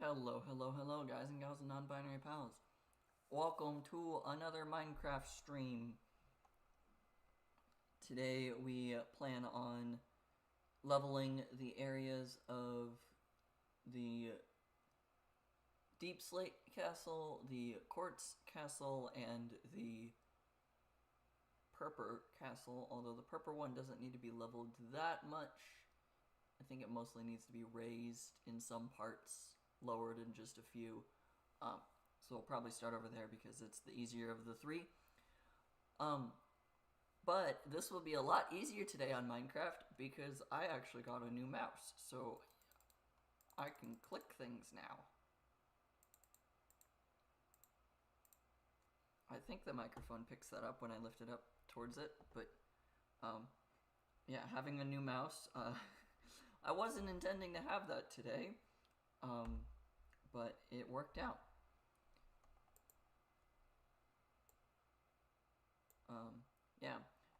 Hello, guys and gals and non-binary pals. Welcome to another Minecraft stream. Today we plan on leveling the areas of the Deep Slate Castle, the Quartz Castle, and the Purple Castle, although the purple one doesn't need to be leveled that much. I think it mostly needs to be raised in some parts, lowered in just a few. So we'll probably start over there because it's the easier of the three. But this will be a lot easier today on Minecraft because I actually got a new mouse, so I can click things now. I think the microphone picks that up when I lift it up towards it, but yeah, having a new mouse, I wasn't intending to have that today, but it worked out. Yeah,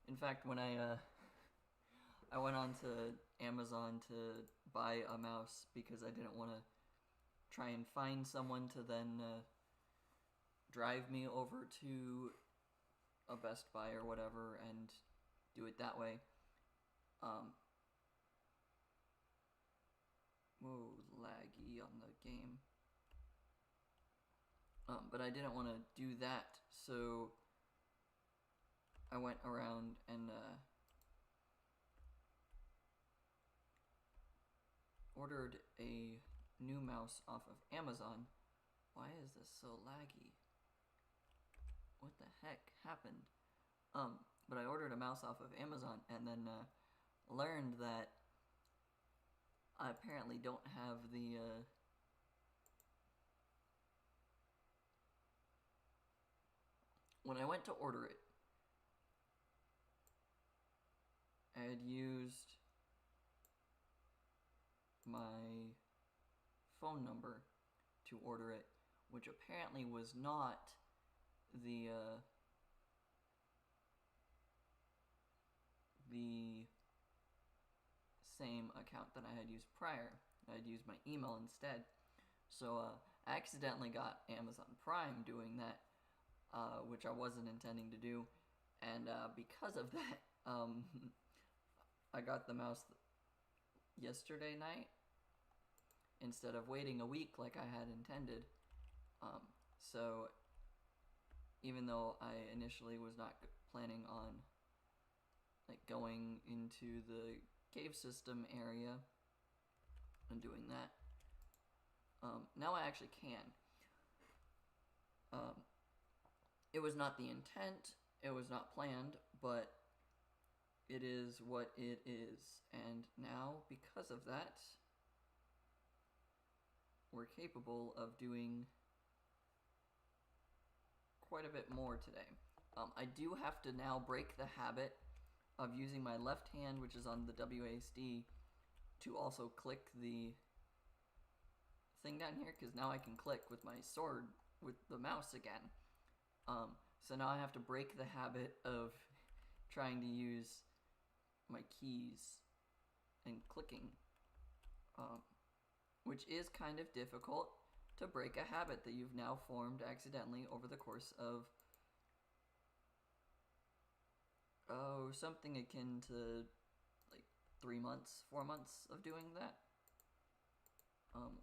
in fact, when I went on to Amazon to buy a mouse because I didn't want to try and find someone to then drive me over to a Best Buy or whatever and do it that way. Whoa, laggy on the game. But I didn't want to do that, so I went around and ordered a new mouse off of Amazon. Why is this so laggy? What the heck happened? But I ordered a mouse off of Amazon and then learned that I apparently don't have the when I went to order it, I had used my phone number to order it, which apparently was not the same account that I had used prior. I had used my email instead. So I accidentally got Amazon Prime doing that, which I wasn't intending to do, and because of that, I got the mouse yesterday night instead of waiting a week like I had intended. So even though I initially was not planning on like going into the cave system area and doing that, now I actually can. It was not the intent, it was not planned, but it is what it is, and now, because of that, we're capable of doing quite a bit more today. I do have to now break the habit of using my left hand, which is on the WASD, to also click the thing down here, because now I can click with my sword with the mouse again. So now I have to break the habit of trying to use my keys and clicking, which is kind of difficult to break a habit that you've now formed accidentally over the course of something akin to like 3 months, 4 months of doing that.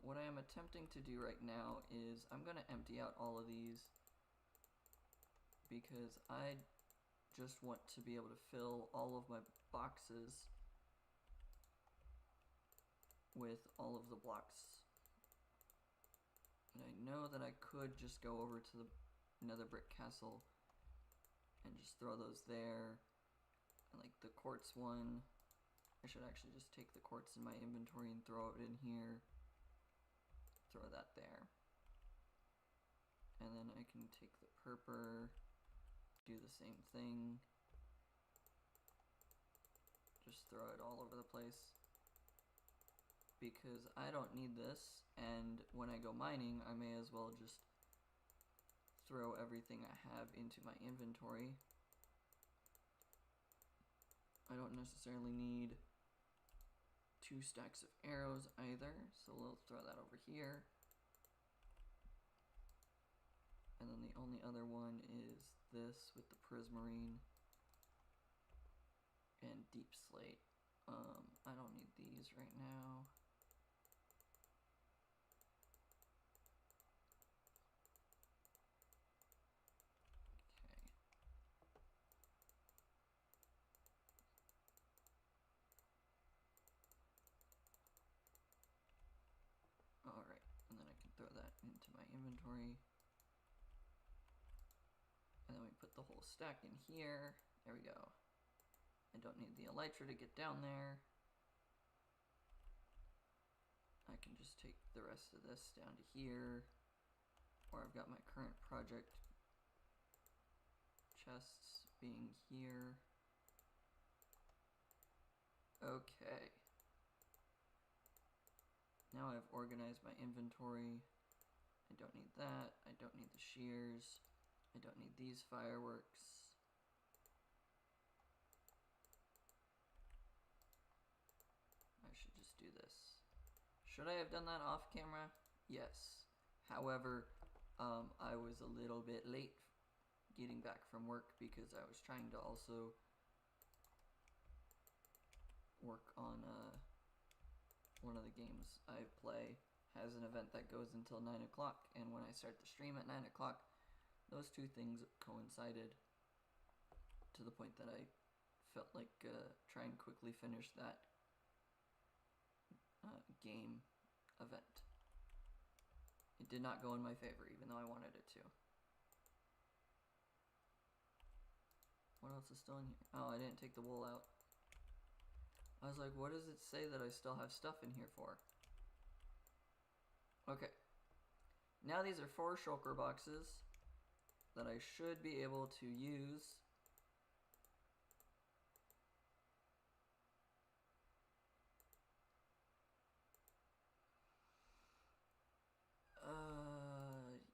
What I am attempting to do right now is I'm going to empty out all of these because I just want to be able to fill all of my boxes with all of the blocks. And I know that I could just go over to the Nether Brick Castle and just throw those there. And like the quartz one, I should actually just take the quartz in my inventory and throw it in here. Throw that there. And then I can take the purple, do the same thing. Just throw it all over the place. Because I don't need this, and when I go mining, I may as well just throw everything I have into my inventory. I don't necessarily need 2 stacks of arrows either, so we'll throw that over here. And then the only other one is this with the prismarine and deep slate. I don't need these right now. Alright, and then I can throw that into my inventory. And then we put the whole stack in here. There we go. I don't need the elytra to get down there. I can just take the rest of this down to here, or I've got my current project chests being here. Okay. Now I've organized my inventory. I don't need that. I don't need the shears. I don't need these fireworks. I should just do this. Should I have done that off camera? Yes. However, I was a little bit late getting back from work because I was trying to also work on one of the games I play has an event that goes until 9 o'clock, and when I start the stream at 9 o'clock, those two things coincided to the point that I felt like trying to quickly finish that game event. It did not go in my favor, even though I wanted it to. What else is still in here? Oh, I didn't take the wool out. I was like, what does it say that I still have stuff in here for? Okay. Now these are 4 shulker boxes that I should be able to use.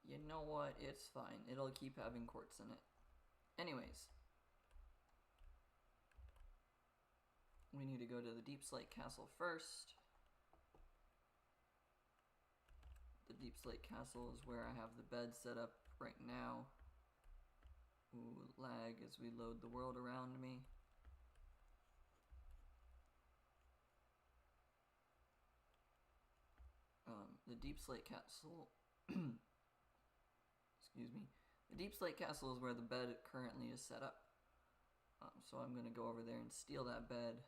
You know what? It's fine. It'll keep having quartz in it. Anyways. We need to go to the Deep Slate Castle first. The Deep Slate Castle is where I have the bed set up right now. Ooh, lag as we load the world around me. The Deep Slate Castle... excuse me. The Deep Slate Castle is where the bed currently is set up. So I'm going to go over there and steal that bed.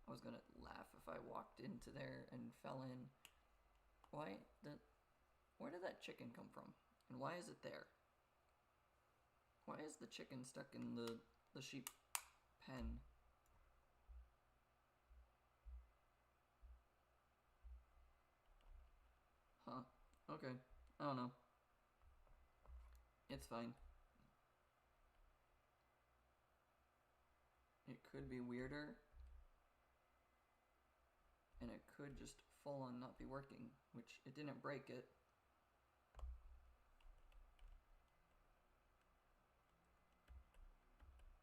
I was going to laugh if I walked into there and fell in. Where did that chicken come from? And why is it there? Why is the chicken stuck in the sheep pen? Huh. Okay. I don't know. It's fine. It could be weirder. And it could just full on not be working, which it didn't break it.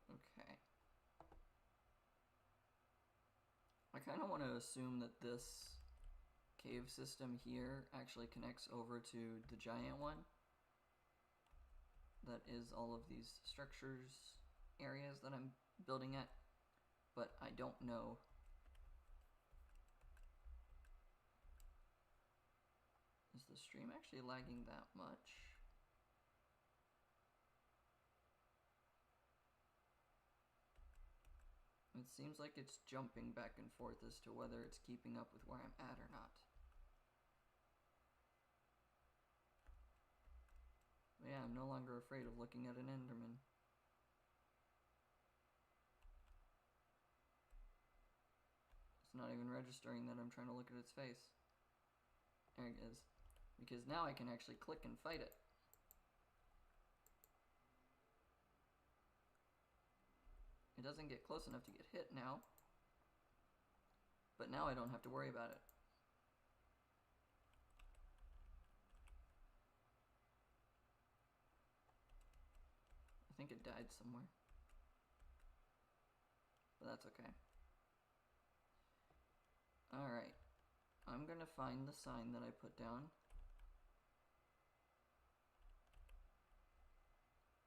Okay. I kind of want to assume that this cave system here actually connects over to the giant one. That is all of these structures, areas that I'm building at, but I don't know. Is the stream actually lagging that much? It seems like it's jumping back and forth as to whether it's keeping up with where I'm at or not. But yeah, I'm no longer afraid of looking at an Enderman. It's not even registering that I'm trying to look at its face. There it is. Because now I can actually click and fight it. It doesn't get close enough to get hit now. But now I don't have to worry about it. I think it died somewhere. But that's okay. Alright. I'm gonna find the sign that I put down.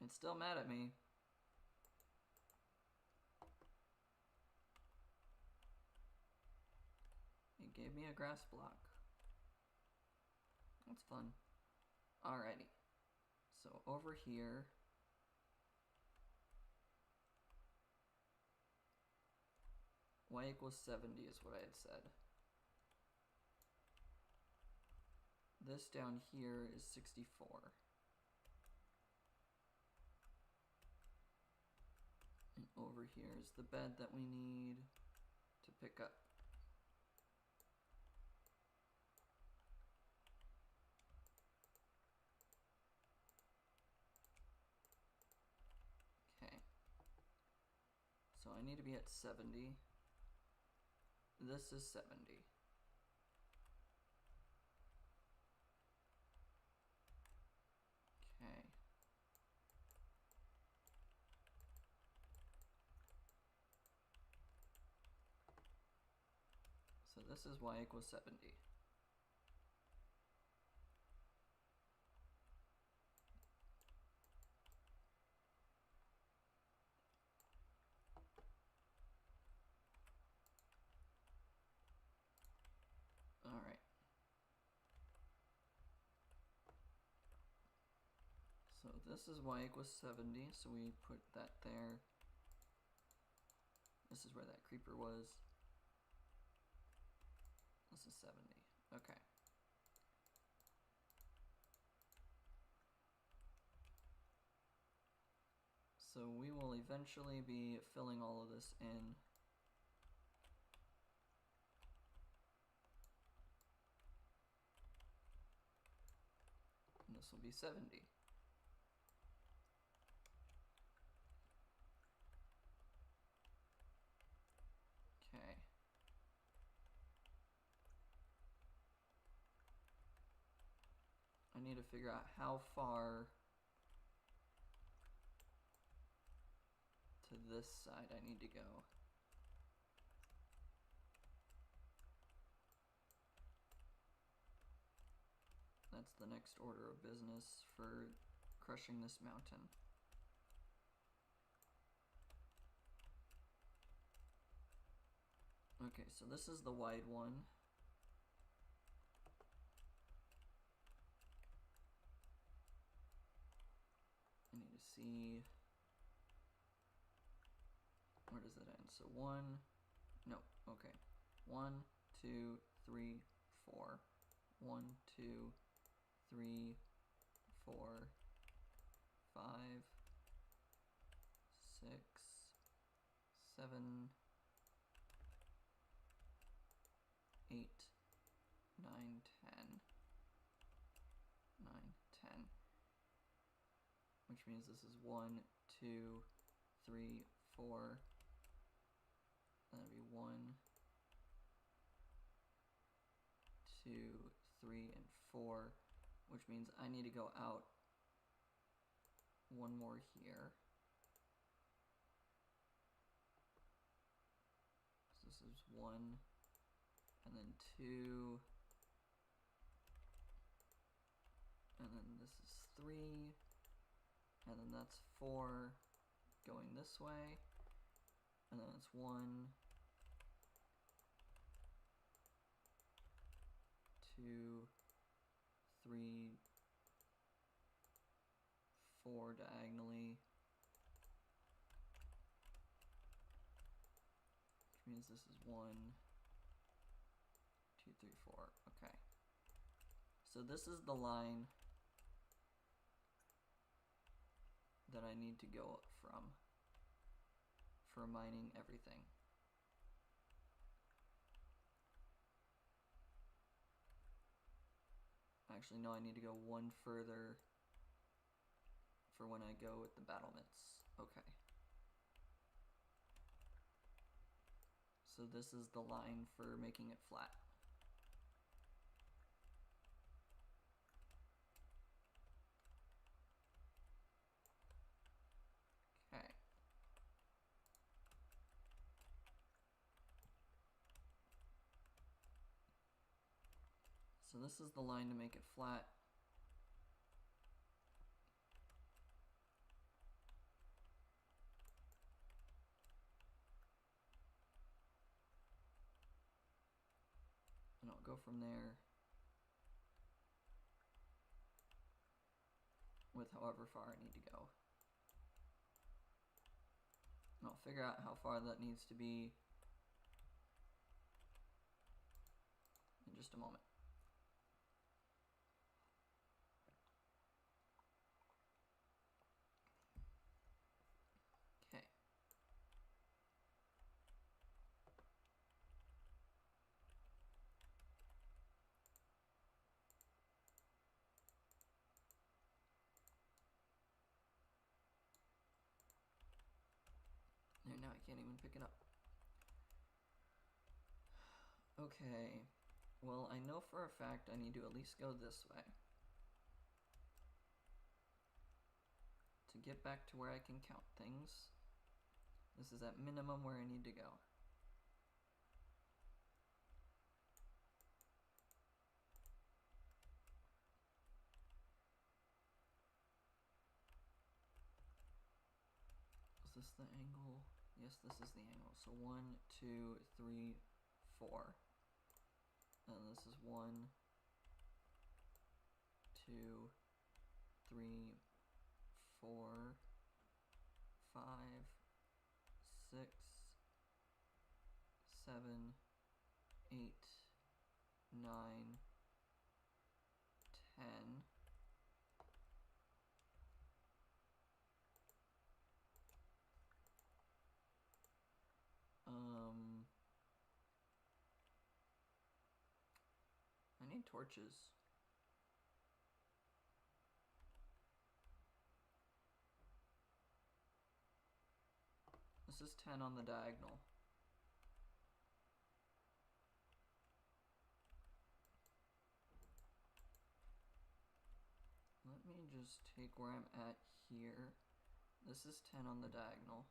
It's still mad at me. It gave me a grass block. That's fun. Alrighty. So over here, y equals 70 is what I had said. This down here is 64. And over here is the bed that we need to pick up. Okay. So I need to be at 70. This is 70. Okay. So this is y equals 70. Alright. So this is y equals 70, so we put that there. This is where that creeper was. This is 70. Okay. So we will eventually be filling all of this in. And this will be 70. Okay. I need to figure out how far to this side I need to go. That's the next order of business for crushing this mountain. Okay, so this is the wide one. I need to see, where does it end? So 1, no, okay. 1, 2, 3, 4. 1, 2, 3, 4, 5, 6, 7, 8, 9, 10. 9, 10. Which means this is 1, 2, 3, 4. That'd be 1, 2, 3, and 4, which means I need to go out one more here. So this is 1, and then 2, and then this is 3, and then that's 4 going this way, and then it's 1, 2, 3, 4 diagonally, which means this is 1, 2, 3, 4. Okay. So this is the line that I need to go from for mining everything. Actually, no, I need to go one further for when I go with the battlements. Okay. So this is the line for making it flat. Okay. So this is the line to make it flat. go from there with however far I need to go. I'll figure out how far that needs to be in just a moment. Okay. There, now I can't even pick it up. Okay. Well, I know for a fact I need to at least go this way to get back to where I can count things. This is at minimum where I need to go. Is this the angle? Yes, this is the angle. So 1, 2, 3, 4. And this is 1, 2, 3, 4, 5, 6, 7, 8, 9, 10. I need torches. This is 10 on the diagonal. Let me just take where I'm at here. This is 10 on the diagonal.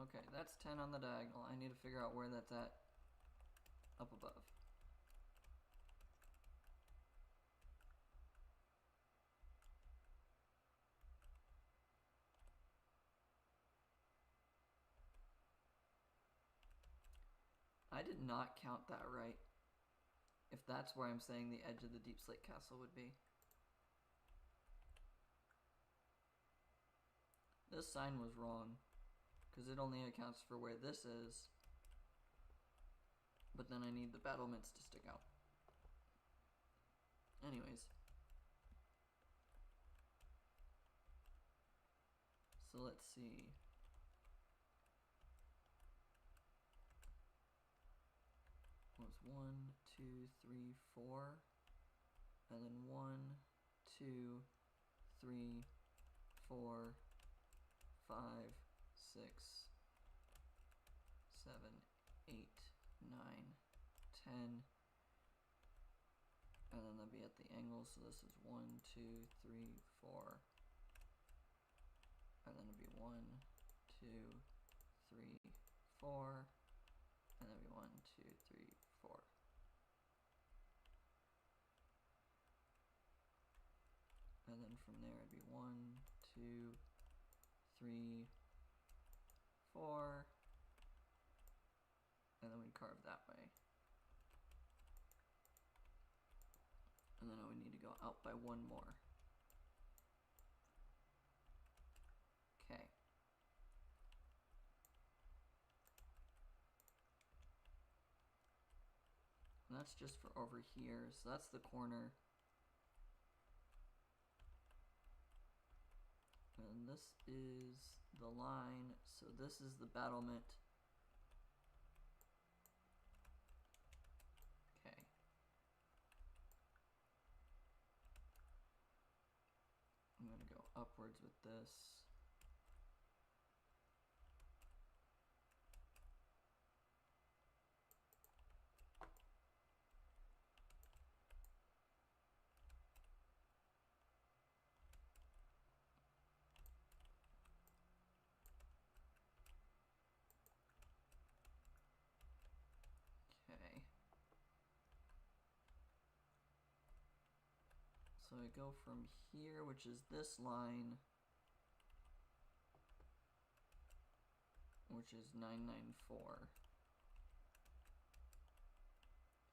Okay, that's 10 on the diagonal. I need to figure out where that's at up above. I did not count that right. If that's where I'm saying the edge of the deep slate castle would be. This sign was wrong, because it only accounts for where this is, but then I need the battlements to stick out. Anyways. So let's see. What was 1, 2, 3, 4, and then 1, 2, 3, 4, 5, 6, 7, 8, 9, 10, and then they'll be at the angle, so this is 1, 2, 3, 4, and then it'll be 1, 2, 3, 4, and then it'll be 1, 2, 3, 4. And then from there it'd be 1, 2, 3, 4, and then we'd carve that way. And then I would need to go out by one more. Okay. And that's just for over here, so that's the corner. And this is the line, so this is the battlement. Okay. I'm gonna go upwards with this. So I go from here, which is this line, which is 994.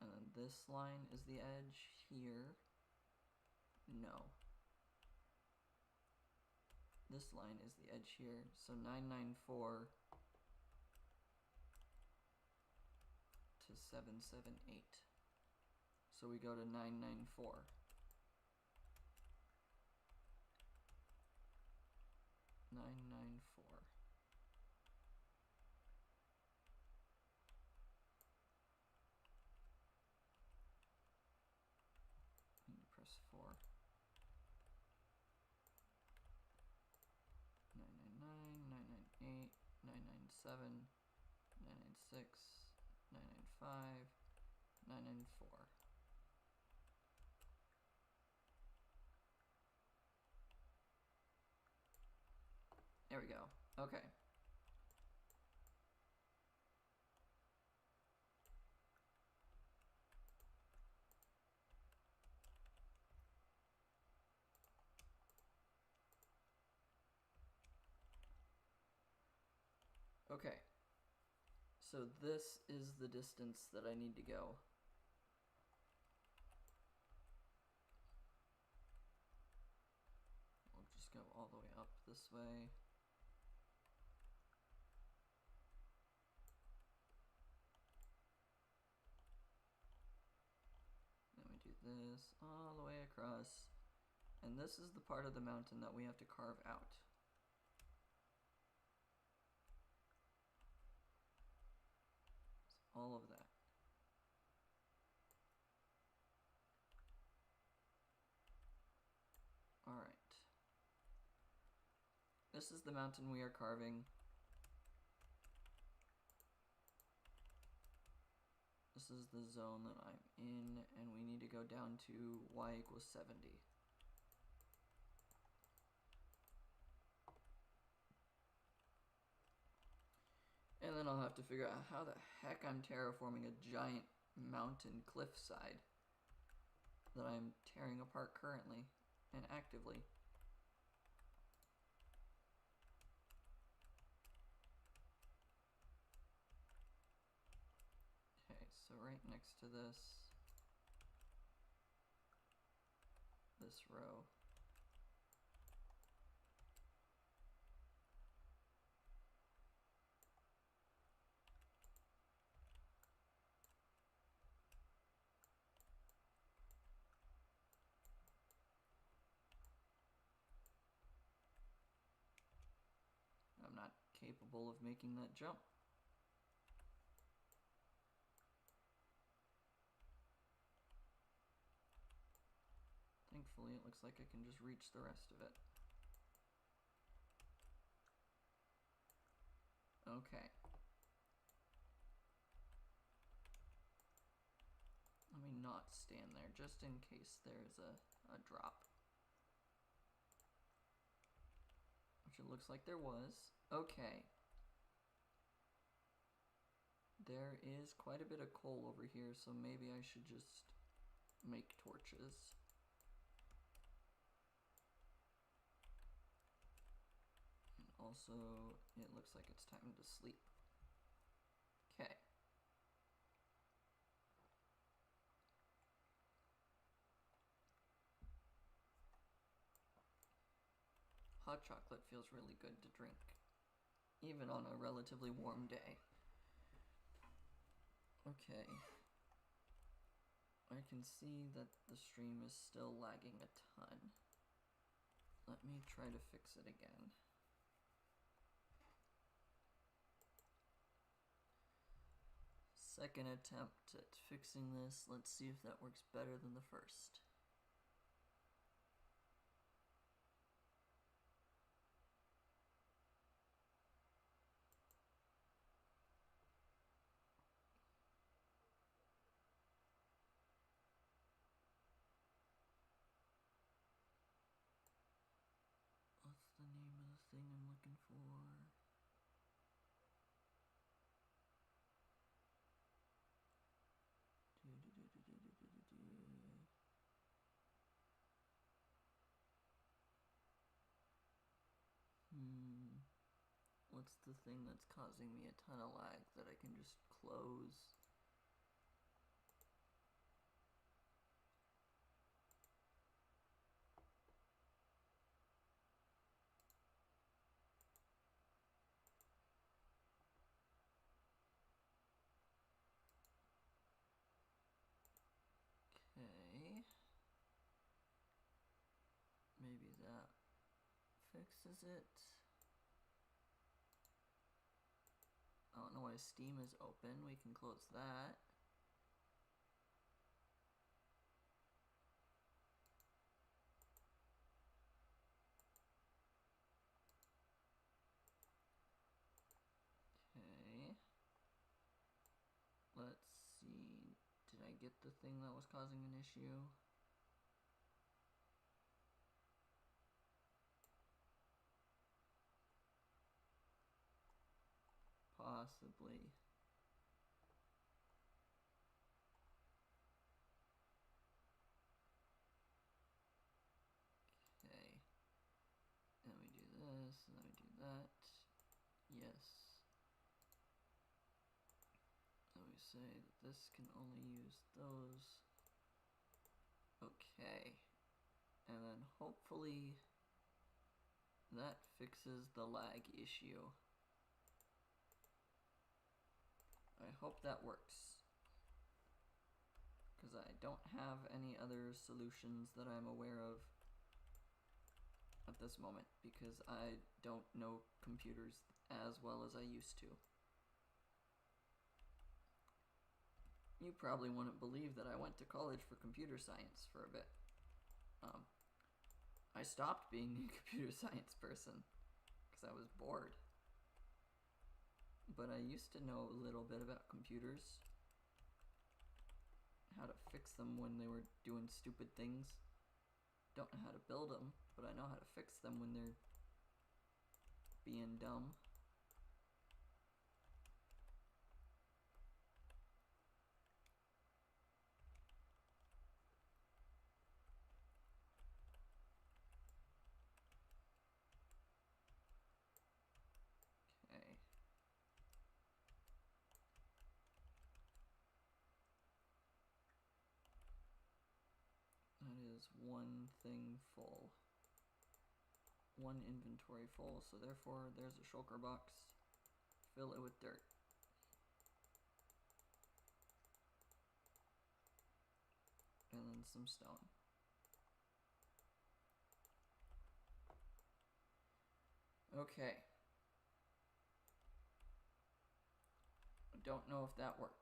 And then this line is the edge here. No. This line is the edge here. So 994 to 778. So we go to 994. Need to press 4. 999, 998, 997, 996, 995, 994. There we go. Okay. Okay. So this is the distance that I need to go. We'll just go all the way up this way. Then we do this all the way across. And this is the part of the mountain that we have to carve out. All of that. All right. This is the mountain we are carving. This is the zone that I'm in, and we need to go down to y equals 70. And then I'll have to figure out how the heck I'm terraforming a giant mountain cliffside that I'm tearing apart currently and actively. Okay, so right next to this row. I'm not capable of making that jump. Thankfully, it looks like I can just reach the rest of it. Okay. Let me not stand there, just in case there's a drop. Which it looks like there was. Okay. There is quite a bit of coal over here, so maybe I should just make torches. And also, it looks like it's time to sleep. Okay. Hot chocolate feels really good to drink, even on a relatively warm day. Okay. I can see that the stream is still lagging a ton. Let me try to fix it again. Second attempt at fixing this. Let's see if that works better than the first. What's the name of the thing I'm looking for? What's the thing that's causing me a ton of lag that I can just close? Okay. Maybe that fixes it. I don't know why Steam is open. We can close that. Okay. Let's see. Did I get the thing that was causing an issue? Possibly. Okay. Then we do this, and then we do that. Yes. Then we say that this can only use those. Okay. And then hopefully that fixes the lag issue. I hope that works, because I don't have any other solutions that I'm aware of at this moment, because I don't know computers as well as I used to. You probably wouldn't believe that I went to college for computer science for a bit. I stopped being a computer science person because I was bored. But I used to know a little bit about computers, how to fix them when they were doing stupid things. Don't know how to build them, but I know how to fix them when they're being dumb. Okay. That is one thing full. One inventory full, so therefore there's a shulker box. Fill it with dirt. And then some stone. Okay. I don't know if that worked.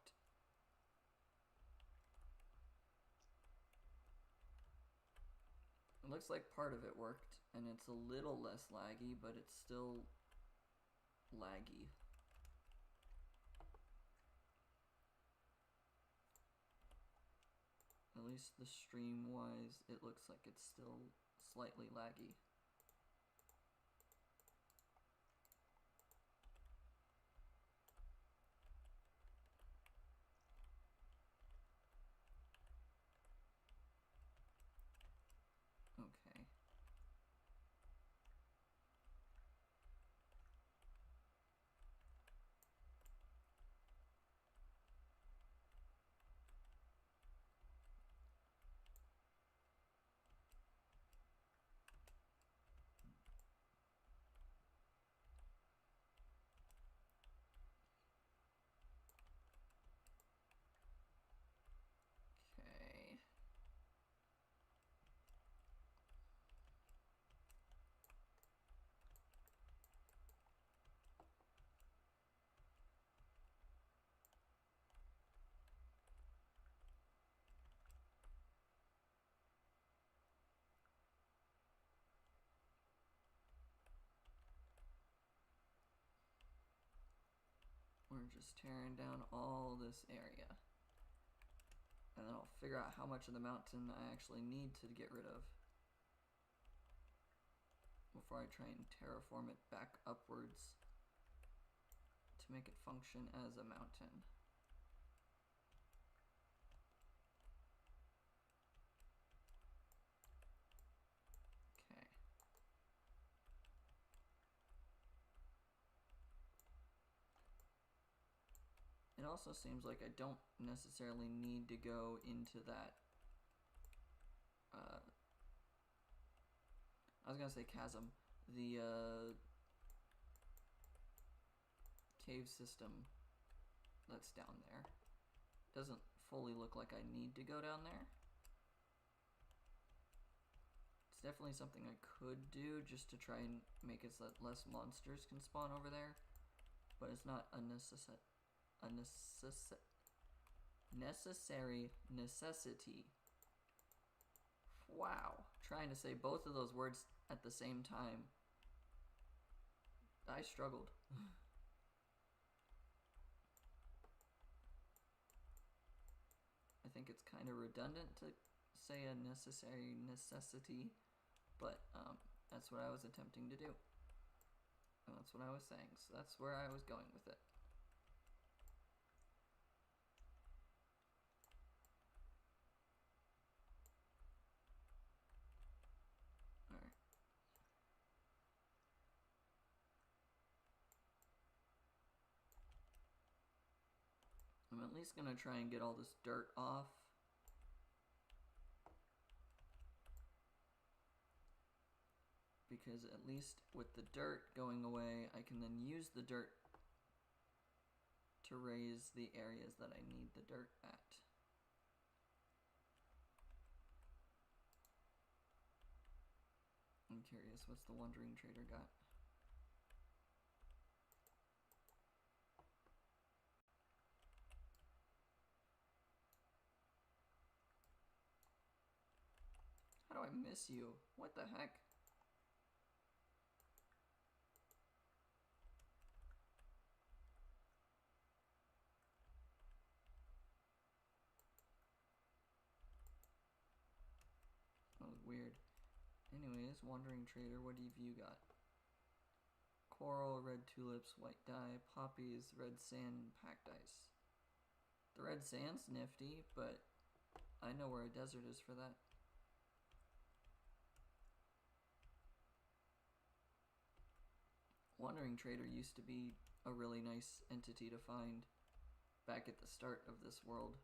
It looks like part of it worked, and it's a little less laggy, but it's still laggy. At least the stream-wise, it looks like it's still slightly laggy. Okay. Okay. We're just tearing down all this area. And then I'll figure out how much of the mountain I actually need to get rid of before I try and terraform it back upwards to make it function as a mountain. Okay. also seems like I don't necessarily need to go into that, I was gonna say chasm, the cave system that's down there. Doesn't fully look like I need to go down there. It's definitely something I could do just to try and make it so that less monsters can spawn over there, but it's not a necessary necessity. Wow, trying to say both of those words at the same time. I struggled. I think it's kind of redundant to say a necessary necessity, but that's what I was attempting to do. And that's what I was saying, so that's where I was going with it. Alright. I'm at least gonna try and get all this dirt off. Because at least with the dirt going away, I can then use the dirt to raise the areas that I need the dirt at. I'm curious, what's the Wandering Trader got? How do I miss you? What the heck? That was weird. Anyways, Wandering Trader, what have you got? Coral, red tulips, white dye, poppies, red sand, packed ice. The red sand's nifty, but I know where a desert is for that. Wandering Trader used to be a really nice entity to find back at the start of this world,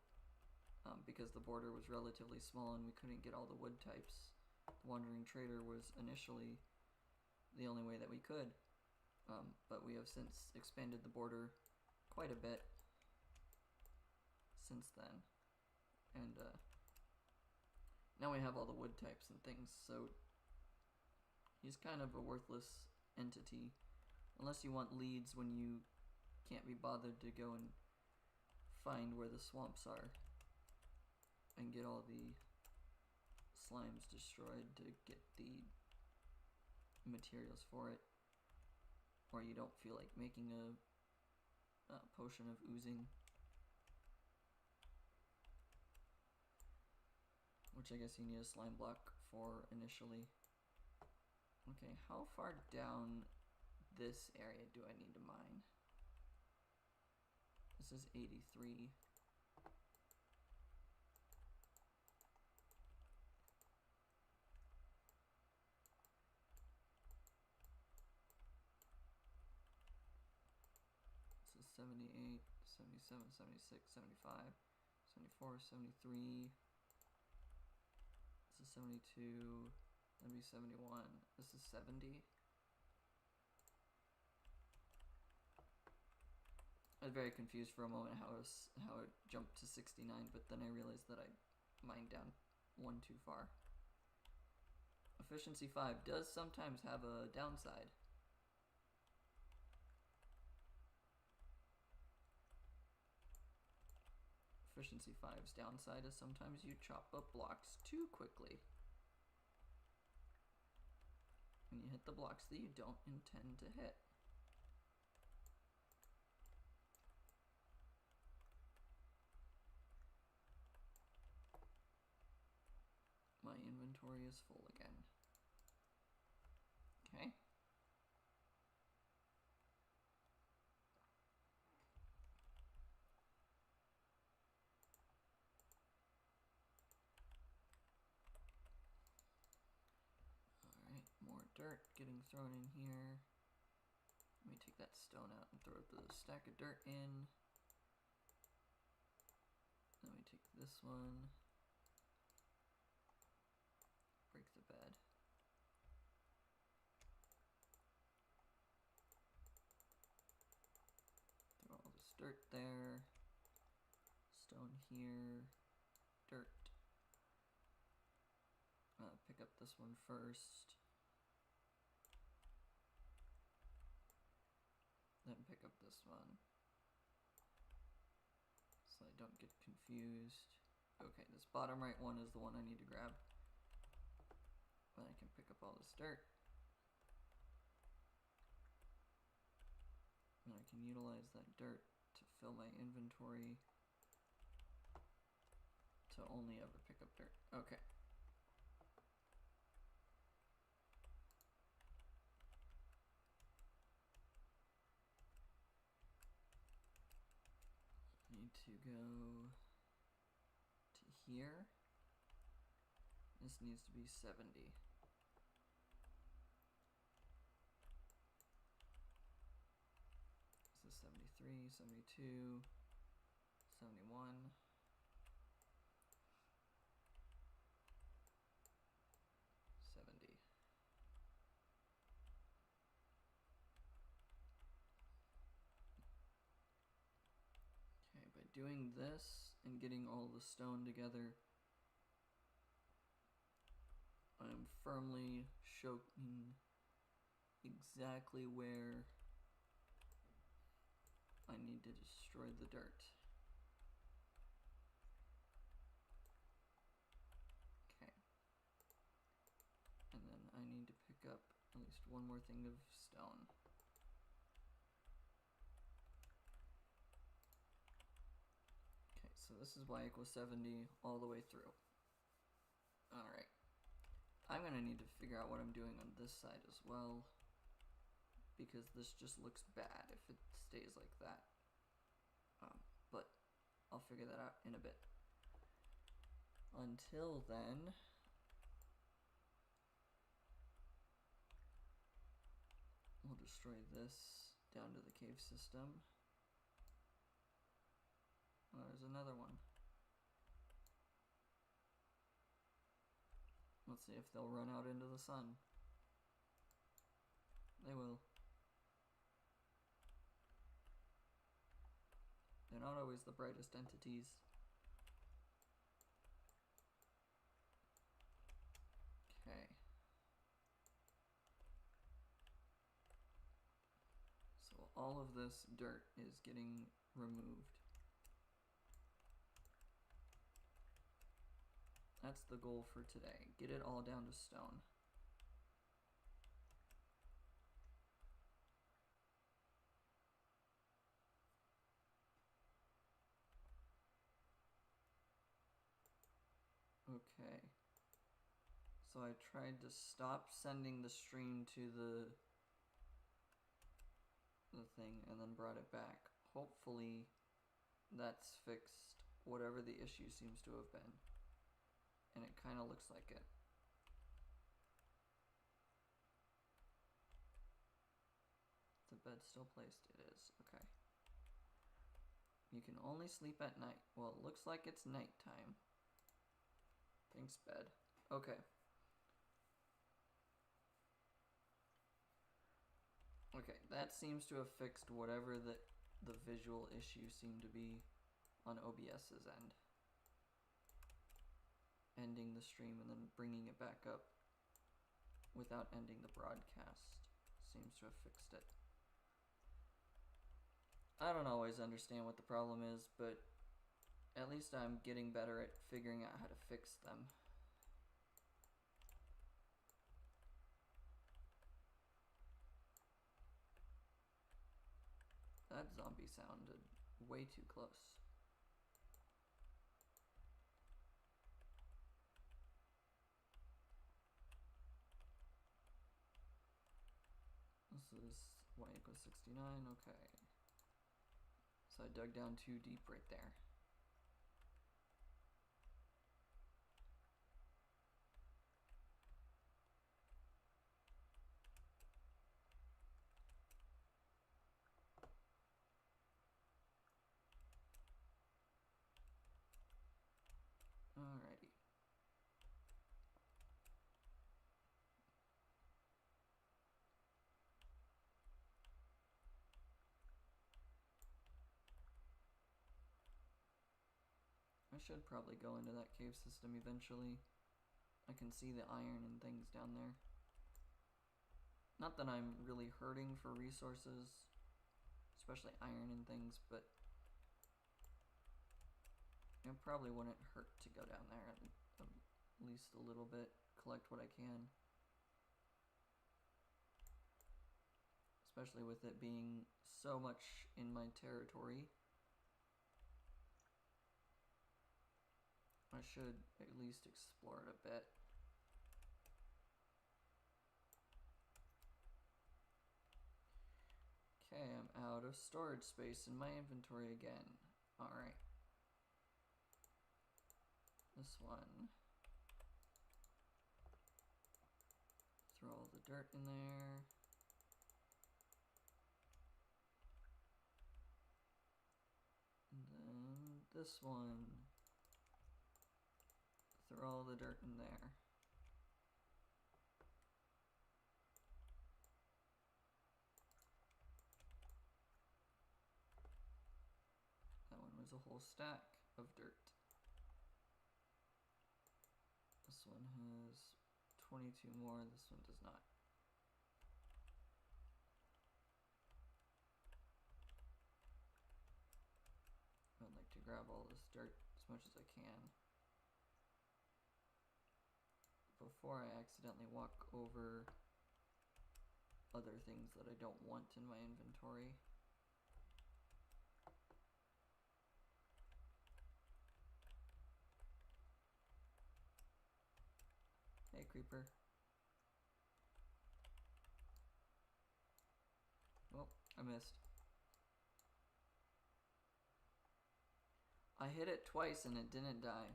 because the border was relatively small and we couldn't get all the wood types. The Wandering Trader was initially the only way that we could, but we have since expanded the border quite a bit since then, and now we have all the wood types and things, so he's kind of a worthless entity unless you want leads when you can't be bothered to go and find where the swamps are and get all the slimes destroyed to get the materials for it, or you don't feel like making a potion of oozing, which I guess you need a slime block for initially. Okay, how far down this area do I need to mine? This is 83. This is 78, 77, 76, 75, 74, 73. This is 72. That'd be 71. This is 70. I was very confused for a moment how it jumped to 69, but then I realized that I mined down one too far. Efficiency 5 does sometimes have a downside. Efficiency 5's downside is sometimes you chop up blocks too quickly. And you hit the blocks that you don't intend to hit. My inventory is full again. Okay. Alright, more dirt getting thrown in here. Let me take that stone out and throw the stack of dirt in. this one. Break the bed. Throw all this dirt there. Stone here. Dirt. Pick up this one first. Then pick up this one. So I don't get confused. Okay, this bottom right one is the one I need to grab. Then I can pick up all this dirt. And I can utilize that dirt to fill my inventory to only ever pick up dirt. Okay. Need to go to here. This needs to be 70. This is 73, 72, 71. 70. Okay, by doing this and getting all the stone together, I'm firmly showing exactly where I need to destroy the dirt. Okay. And then I need to pick up at least one more thing of stone. Okay, so this is y equals 70 all the way through. Alright. I'm going to need to figure out what I'm doing on this side as well, because this just looks bad if it stays like that. But I'll figure that out in a bit. Until then, we'll destroy this down to the cave system. Oh, there's another one. Let's see if they'll run out into the sun. They will. They're not always the brightest entities. Okay. So all of this dirt is getting removed. That's the goal for today. Get it all down to stone. Okay. So I tried to stop sending the stream to the thing and then brought it back. Hopefully that's fixed whatever the issue seems to have been. And it kind of looks like it. The bed still placed? It is. Okay. You can only sleep at night. Well, it looks like it's nighttime. Thanks, bed. Okay. Okay, that seems to have fixed whatever the visual issue seemed to be on OBS's end. Ending the stream and then bringing it back up without ending the broadcast seems to have fixed it. I don't always understand what the problem is, but at least I'm getting better at figuring out how to fix them. That zombie sounded way too close. This is y equals 69, okay. So I dug down too deep right there. should probably go into that cave system eventually. I can see the iron and things down there. Not that I'm really hurting for resources, especially iron and things, but it probably wouldn't hurt to go down there and at least a little bit, collect what I can. Especially with it being so much in my territory. I should at least explore it a bit. Okay, I'm out of storage space in my inventory again. Alright. This one. Throw all the dirt in there. And then this one. Throw all the dirt in there. That one was a whole stack of dirt. This one has 22 more, this one does not. I'd like to grab all this dirt as much as I can before I accidentally walk over other things that I don't want in my inventory. Hey, creeper. Oh, I missed. I hit it twice and it didn't die.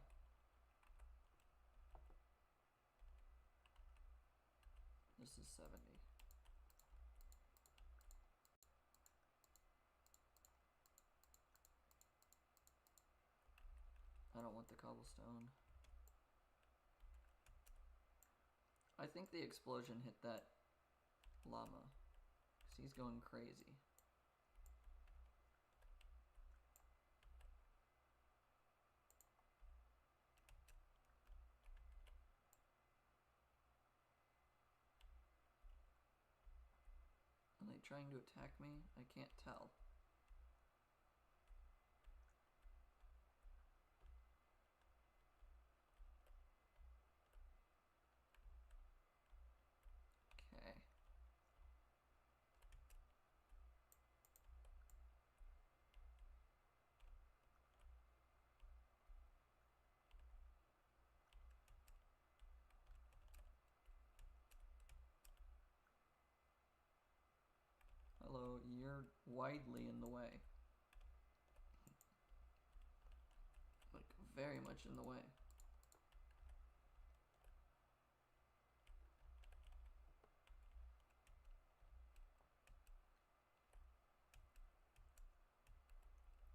This is 70. I don't want the cobblestone. I think the explosion hit that llama, because he's going crazy. Are they trying to attack me? I can't tell. Okay. Hello, you're widely in the way. Like, very much in the way.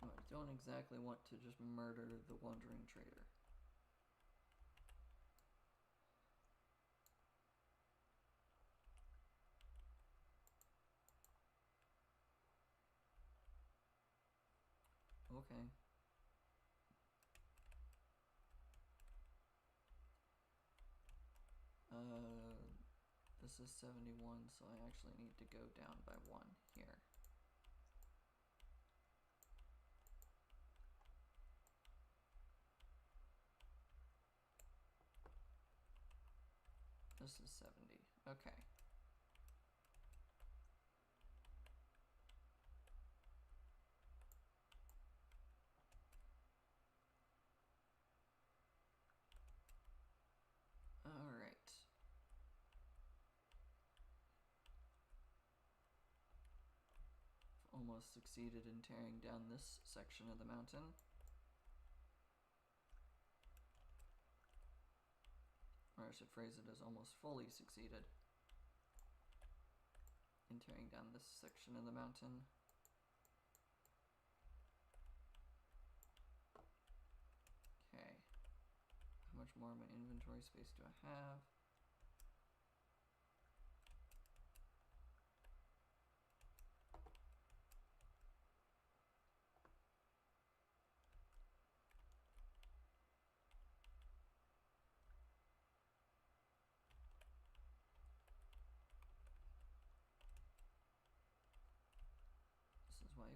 Oh, I don't exactly want to just murder the wandering trader. Okay. This is 71, so I actually need to go down by 1 here. This is 70. Okay. Alright. Almost succeeded in tearing down this section of the mountain. Or I should phrase it as almost fully succeeded in tearing down this section of the mountain. Okay. How much more of my inventory space do I have?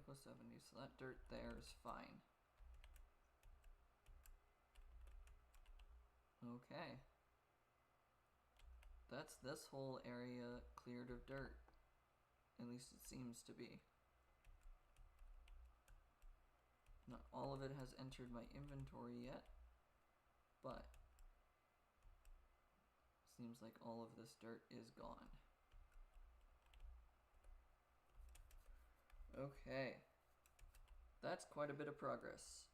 equals 70, so that dirt there is fine. Okay. That's this whole area cleared of dirt. At least it seems to be. Not all of it has entered my inventory yet, but seems like all of this dirt is gone. Okay. That's quite a bit of progress.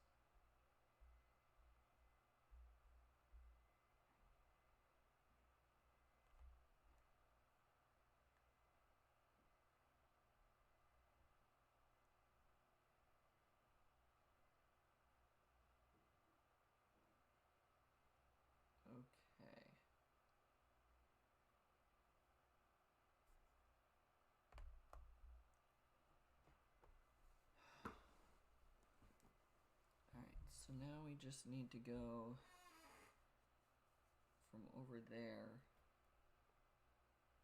Okay. Alright, so now we just need to go from over there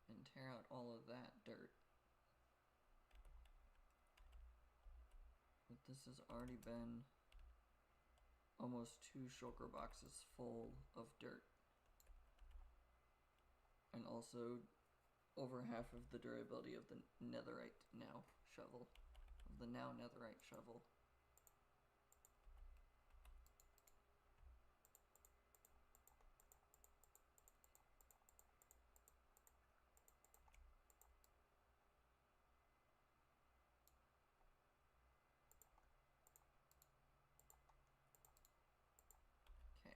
and tear out all of that dirt. But this has already been almost 2 shulker boxes full of dirt. And also over half of the durability of the netherite now shovel. Of the now netherite shovel. Okay.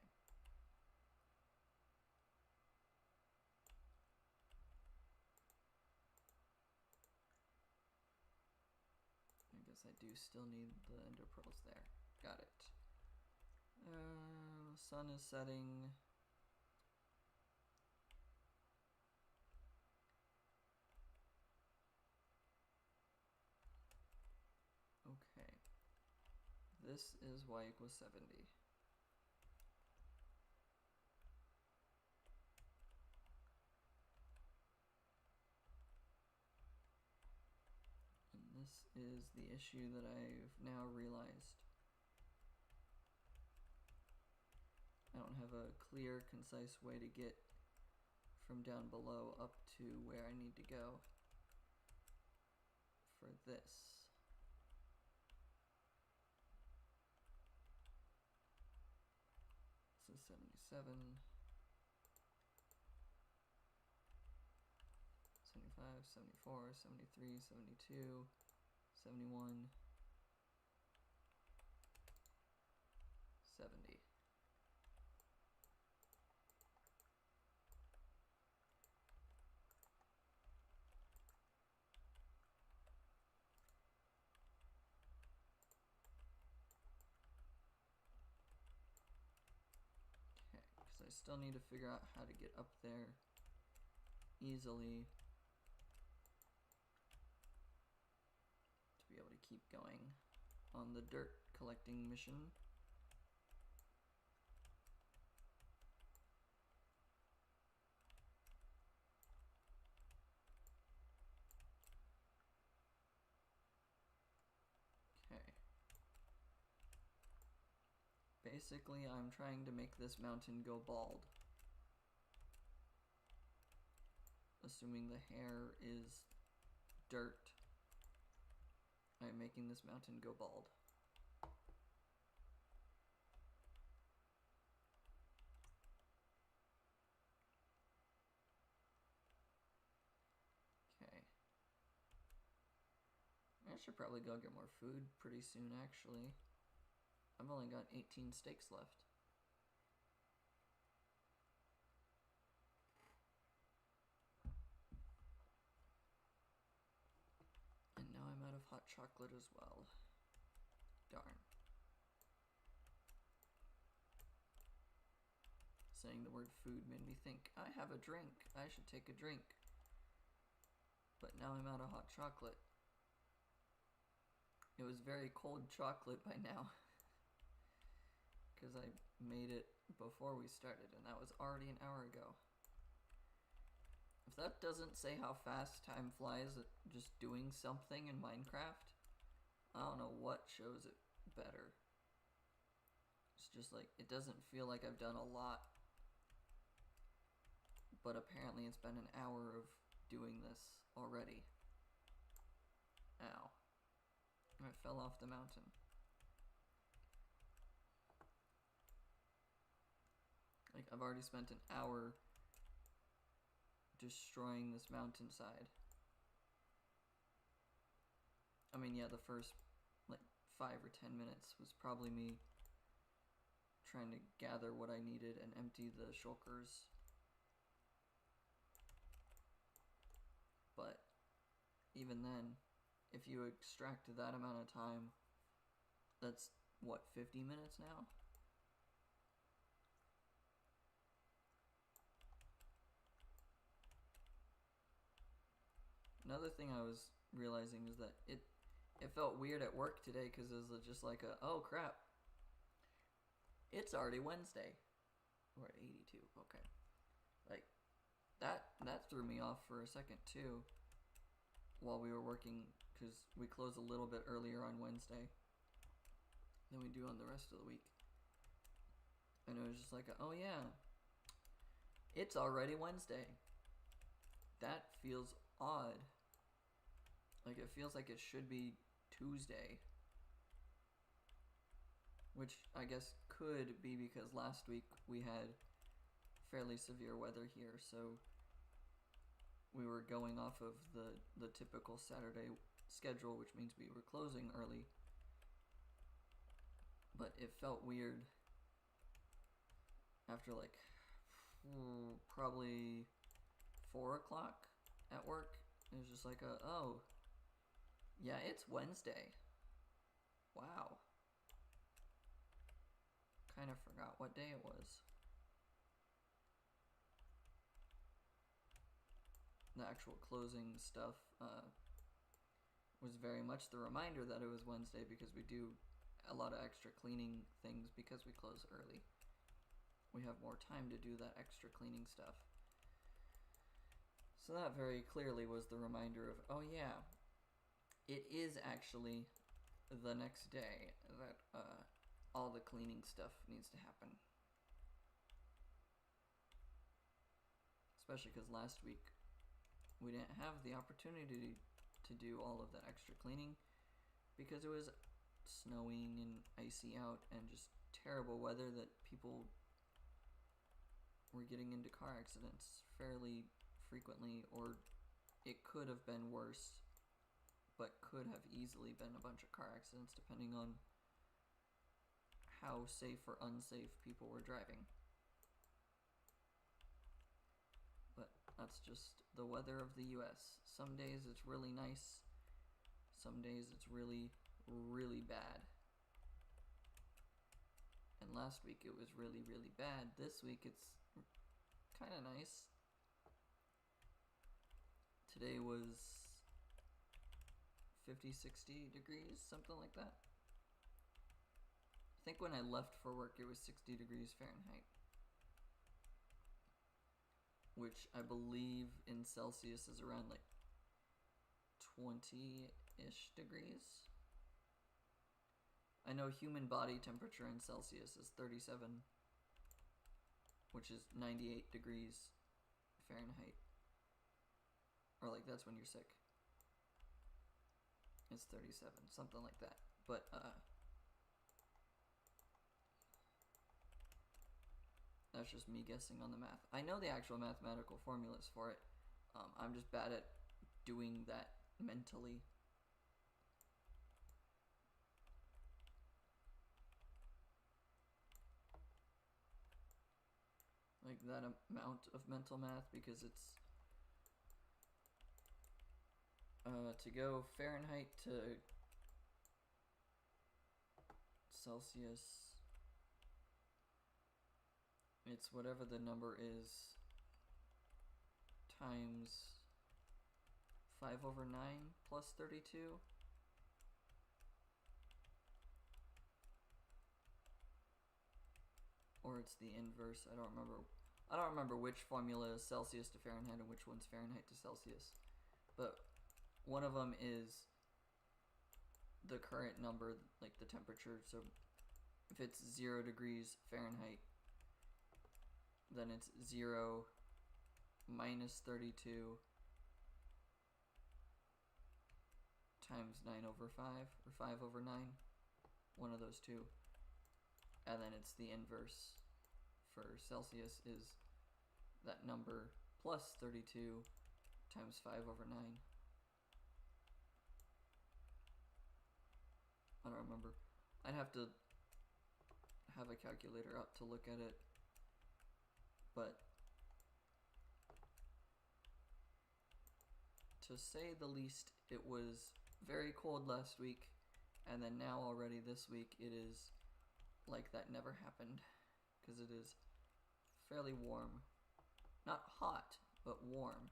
I guess I do still need the ender pearls there. Got it. Sun is setting. Okay. This is y equals 70. And this is the issue that I've now realized. I don't have a clear, concise way to get from down below up to where I need to go for this. This is 77, 75, 74, 73, 72, 71, 70. I still need to figure out how to get up there easily to be able to keep going on the dirt collecting mission. Okay. Basically, I'm trying to make this mountain go bald. Assuming the hair is dirt, I'm making this mountain go bald. Okay. I should probably go get more food pretty soon, actually. I've only got 18 steaks left. And now I'm out of hot chocolate as well. Darn. Saying the word food made me think, I have a drink. I should take a drink. But now I'm out of hot chocolate. It was very cold chocolate by now. Because I made it before we started, and that was already an hour ago. If that doesn't say how fast time flies at just doing something in Minecraft, shows it better. It's just like, it doesn't feel like I've done a lot, but apparently it's been an hour of doing this already. Ow. I fell off the mountain. Like, I've already spent an hour destroying this mountainside. I mean, yeah, the first, like, 5 or 10 minutes was probably me trying to gather what I needed and empty the shulkers. But even then, if you extract that amount of time, that's, what, 50 minutes now? Another thing I was realizing is that it felt weird at work today because it was just like oh crap, it's already Wednesday. We're at 82, okay. Like, that threw me off for a second too while we were working, because we close a little bit earlier on Wednesday than we do on the rest of the week. And it was just like, oh yeah, it's already Wednesday. That feels odd. Like, it feels like it should be Tuesday. Which I guess could be because last week we had fairly severe weather here, so we were going off of the typical Saturday schedule, which means we were closing early. But it felt weird after like probably 4 o'clock at work. It was just like oh yeah, it's Wednesday. Wow. Kind of forgot what day it was. The actual closing stuff was very much the reminder that it was Wednesday, because we do a lot of extra cleaning things because we close early. We have more time to do that extra cleaning stuff. So that very clearly was the reminder of, oh yeah, it is actually the next day that all the cleaning stuff needs to happen. Especially because last week we didn't have the opportunity to do all of that extra cleaning because it was snowing and icy out and just terrible weather that people were getting into car accidents fairly frequently, or it could have been worse, but could have easily been a bunch of car accidents depending on how safe or unsafe people were driving. But that's just the weather of the US. Some days it's really nice, some days it's really, really bad. And last week it was really, really bad. This week it's kind of nice. Today was 50, 60 degrees, something like that. I think when I left for work it was 60 degrees Fahrenheit, which I believe in Celsius is around like 20-ish degrees. I know human body temperature in Celsius is 37, which is 98 degrees Fahrenheit. Or like, that's when you're sick. It's 37, something like that. But that's just me guessing on the math. I know the actual mathematical formulas for it. I'm just bad at doing that mentally. Like that amount of mental math, because it's to go Fahrenheit to Celsius, it's whatever the number is times 5/9 plus 32. Or it's the inverse. I don't remember which formula is Celsius to Fahrenheit and which one's Fahrenheit to Celsius. But one of them is the current number, like the temperature. So if it's 0 degrees Fahrenheit, then it's 0 minus 32 times 9 over 5, or 5 over 9, one of those two. And then it's the inverse for Celsius is that number plus 32 times 5 over 9. I don't remember. I'd have to have a calculator up to look at it, but to say the least, it was very cold last week, and then now already this week it is like that never happened, because it is fairly warm. Not hot, but warm.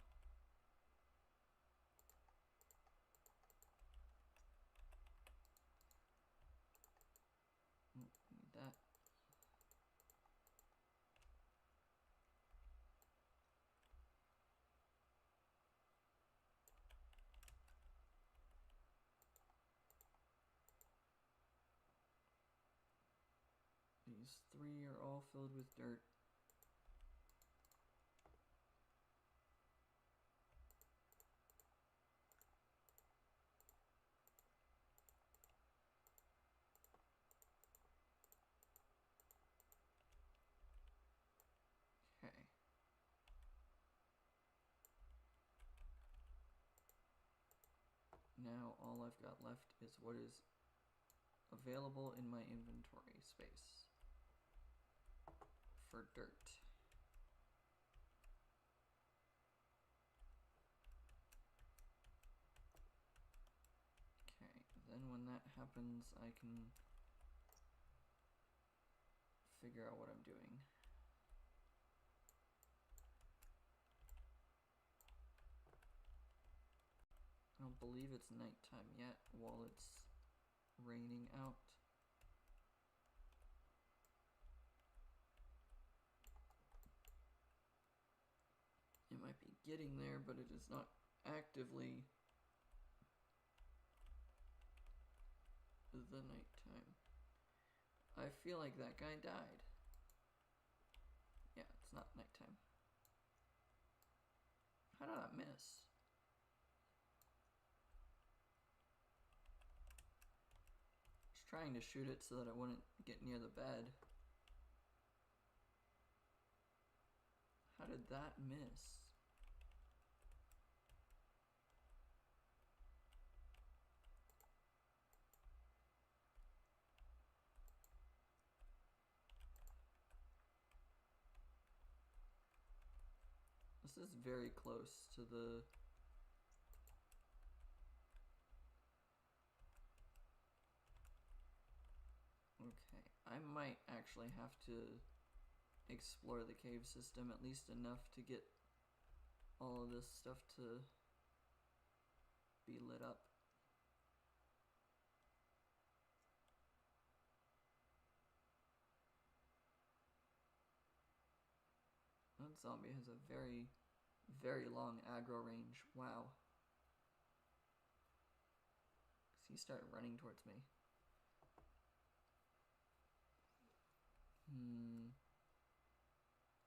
Need that. These 3 are all filled with dirt. Okay. Now all I've got left is what is available in my inventory space for dirt. Okay, then when that happens, I can figure out what I'm doing. I don't believe it's nighttime yet while it's raining out. It might be getting there, but it is not actively the nighttime. I feel like that guy died. Yeah, it's not nighttime. How did I miss? I was trying to shoot it so that I wouldn't get near the bed. How did that miss? This is very close to the... Okay, I might actually have to explore the cave system at least enough to get all of this stuff to be lit up. That zombie has a very, very long aggro range. Wow. He started running towards me.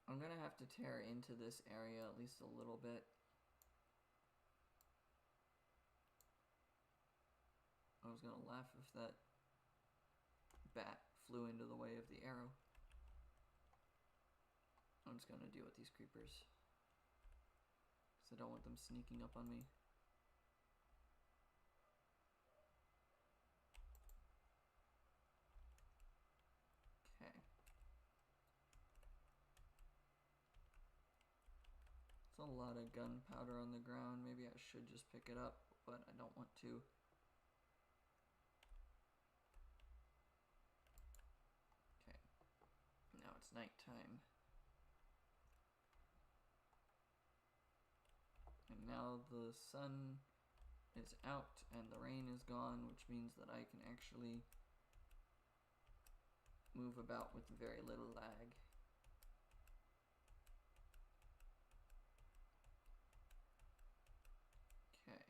I'm gonna have to tear into this area at least a little bit. I was gonna laugh if that bat flew into the way of the arrow. I'm just gonna deal with these creepers, because I don't want them sneaking up on me. Okay. It's a lot of gunpowder on the ground. Maybe I should just pick it up, but I don't want to. Okay. Now it's nighttime. And now the sun is out and the rain is gone, which means that I can actually move about with very little lag. Okay.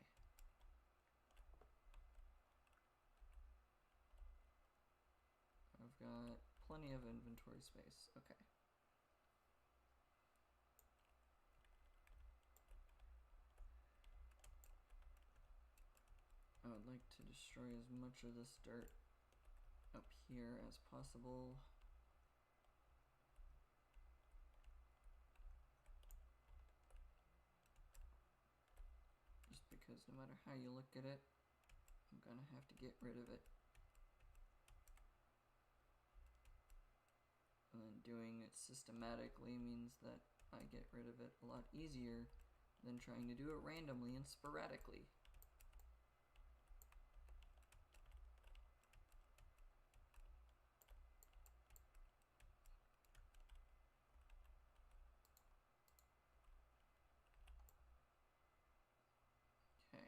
I've got plenty of inventory space. Okay. I would like to destroy as much of this dirt up here as possible. Just because no matter how you look at it, I'm gonna have to get rid of it. And then doing it systematically means that I get rid of it a lot easier than trying to do it randomly and sporadically. Okay.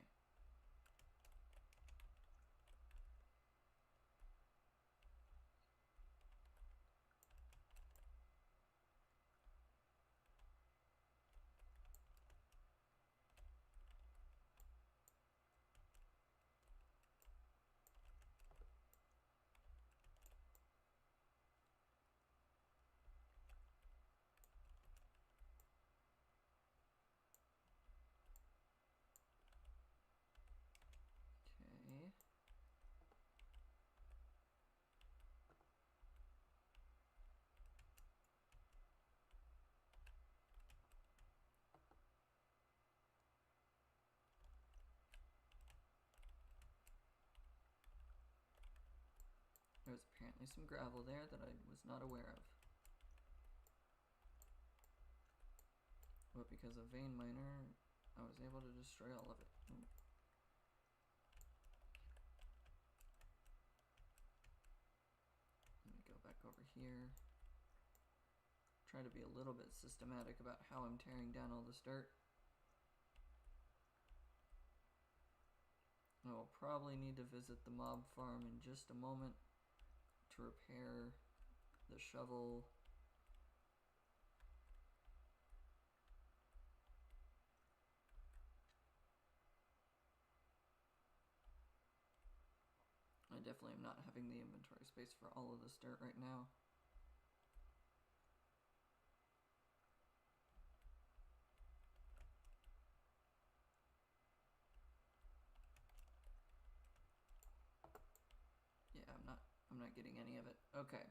Okay. There was apparently some gravel there that I was not aware of. But because of vein miner, I was able to destroy all of it. Let me go back over here. Try to be a little bit systematic about how I'm tearing down all this dirt. I will probably need to visit the mob farm in just a moment to repair the shovel. I definitely am not having the inventory space for all of this dirt right now. Yeah, I'm not getting any of it. Okay.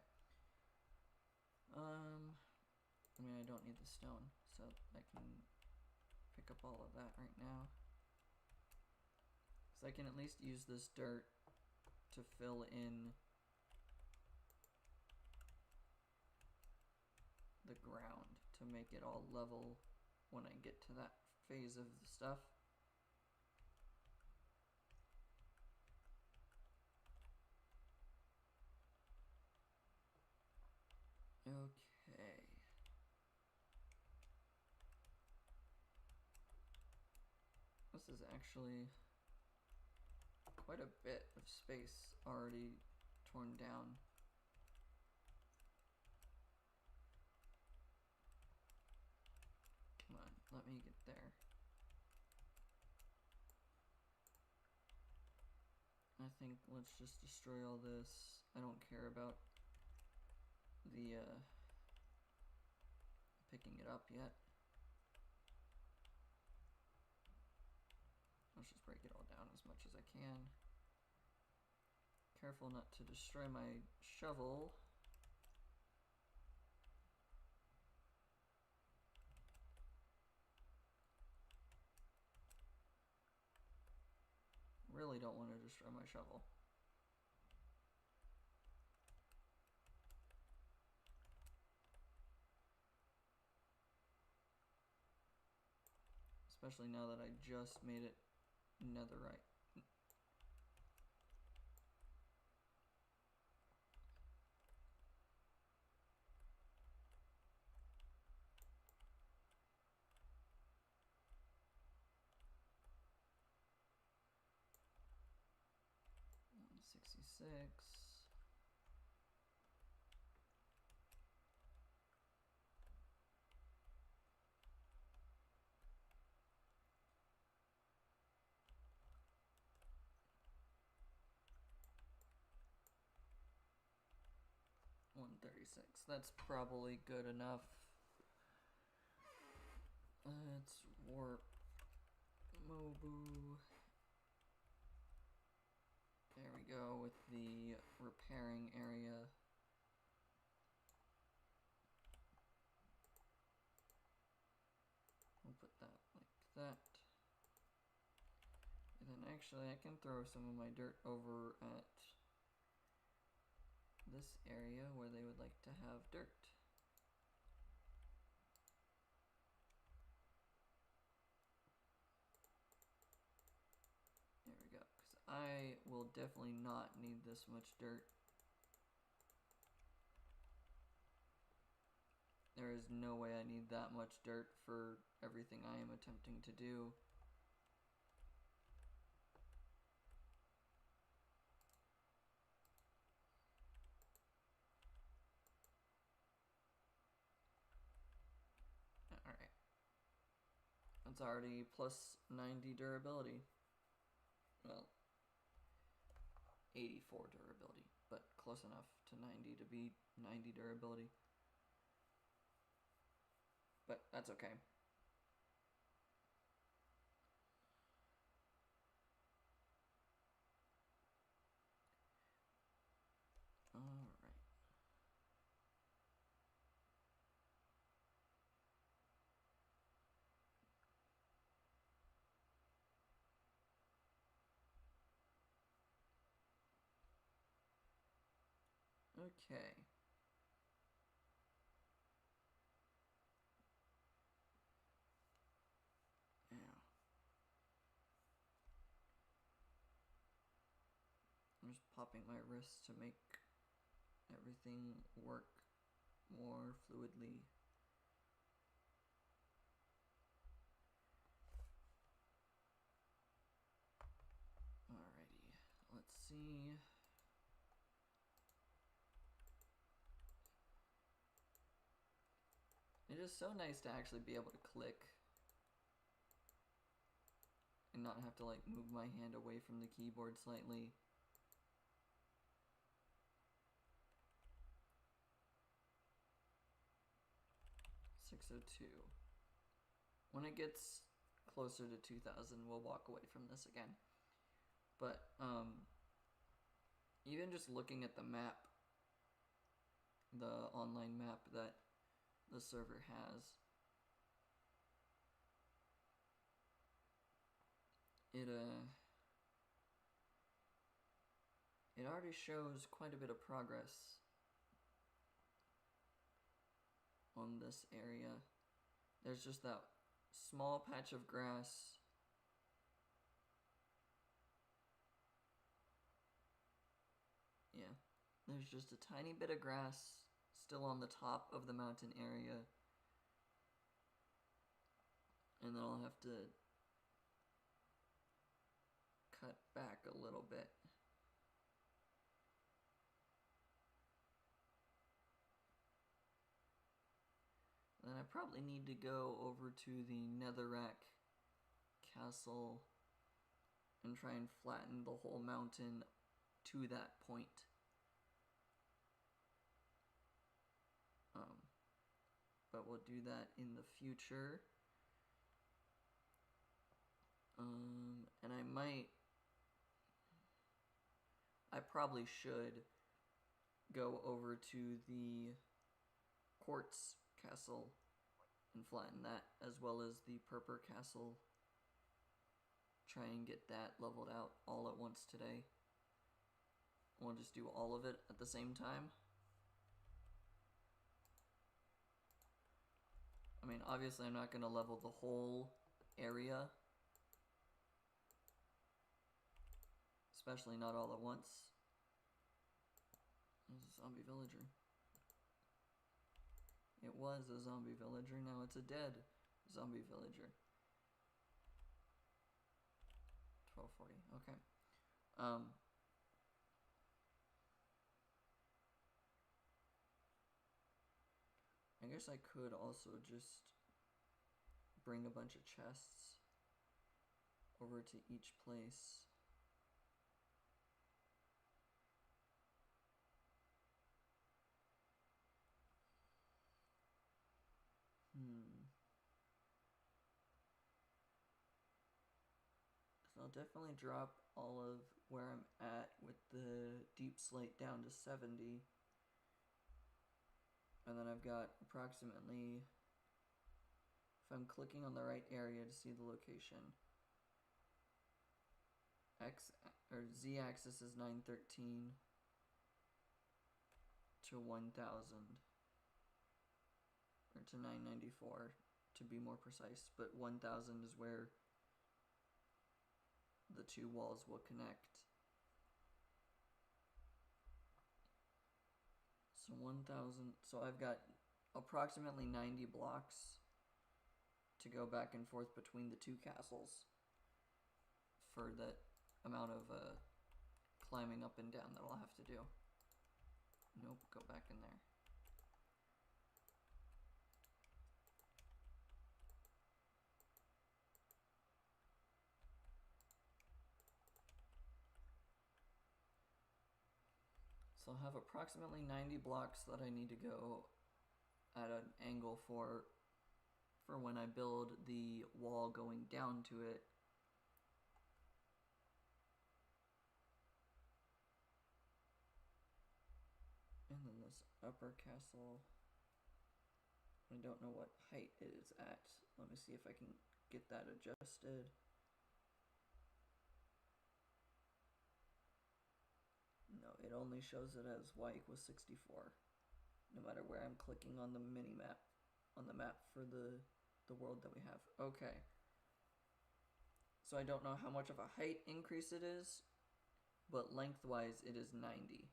I mean, I don't need the stone, so I can pick up all of that right now. So I can at least use this dirt to fill in the ground to make it all level when I get to that phase of the stuff. Okay. This is actually quite a bit of space already torn down. Come on, let me get there. I think let's just destroy all this. I don't care about the picking it up yet. Let's just break it all down as much as I can. Careful not to destroy my shovel. Really don't want to destroy my shovel. Especially now that I just made it netherite. $166. 136. That's probably good enough. Let's warp Mobu. There we go with the repairing area. We'll put that like that. And then actually I can throw some of my dirt over at this area where they would like to have dirt. There we go, because I will definitely not need this much dirt. There is no way I need that much dirt for everything I am attempting to do. Alright. That's already plus 90 durability. Well, 84 durability, but close enough to 90 to be 90 durability. But that's okay. Alright. Okay. Yeah. I'm just popping my wrist to make everything work more fluidly. Alrighty, let's see. It is so nice to actually be able to click and not have to like move my hand away from the keyboard slightly. $602. When it gets closer to 2000, we'll walk away from this again. But even just looking at the map, the online map that the server has, it already shows quite a bit of progress on this area. There's just that small patch of grass. Yeah, there's just a tiny bit of grass still on the top of the mountain area. And then I'll have to cut back a little bit. Then I probably need to go over to the Netherrack castle and try and flatten the whole mountain to that point. But we'll do that in the future. And I probably should go over to the quartz castle and flatten that, as well as the purple castle. Try and get that leveled out all at once today. We'll just do all of it at the same time. I mean, obviously I'm not going to level the whole area, especially not all at once. There's a zombie villager. It was a zombie villager, now it's a dead zombie villager. 1240, okay. I guess I could also just bring a bunch of chests over to each place. I'll definitely drop all of where I'm at with the deep slate down to 70. And then I've got approximately, if I'm clicking on the right area to see the location, z-axis is 913 to 1000, or to 994 to be more precise, but 1000 is where the two walls will connect. So 1000, so I've got approximately 90 blocks to go back and forth between the two castles for that amount of climbing up and down that I'll have to do. Nope, go back in there. So I'll have approximately 90 blocks that I need to go at an angle for when I build the wall going down to it. And then this upper castle, I don't know what height it is at. Let me see if I can get that adjusted. No, it only shows it as y equals 64, no matter where I'm clicking on the mini-map, on the map for the world that we have. Okay. So I don't know how much of a height increase it is, but lengthwise it is 90.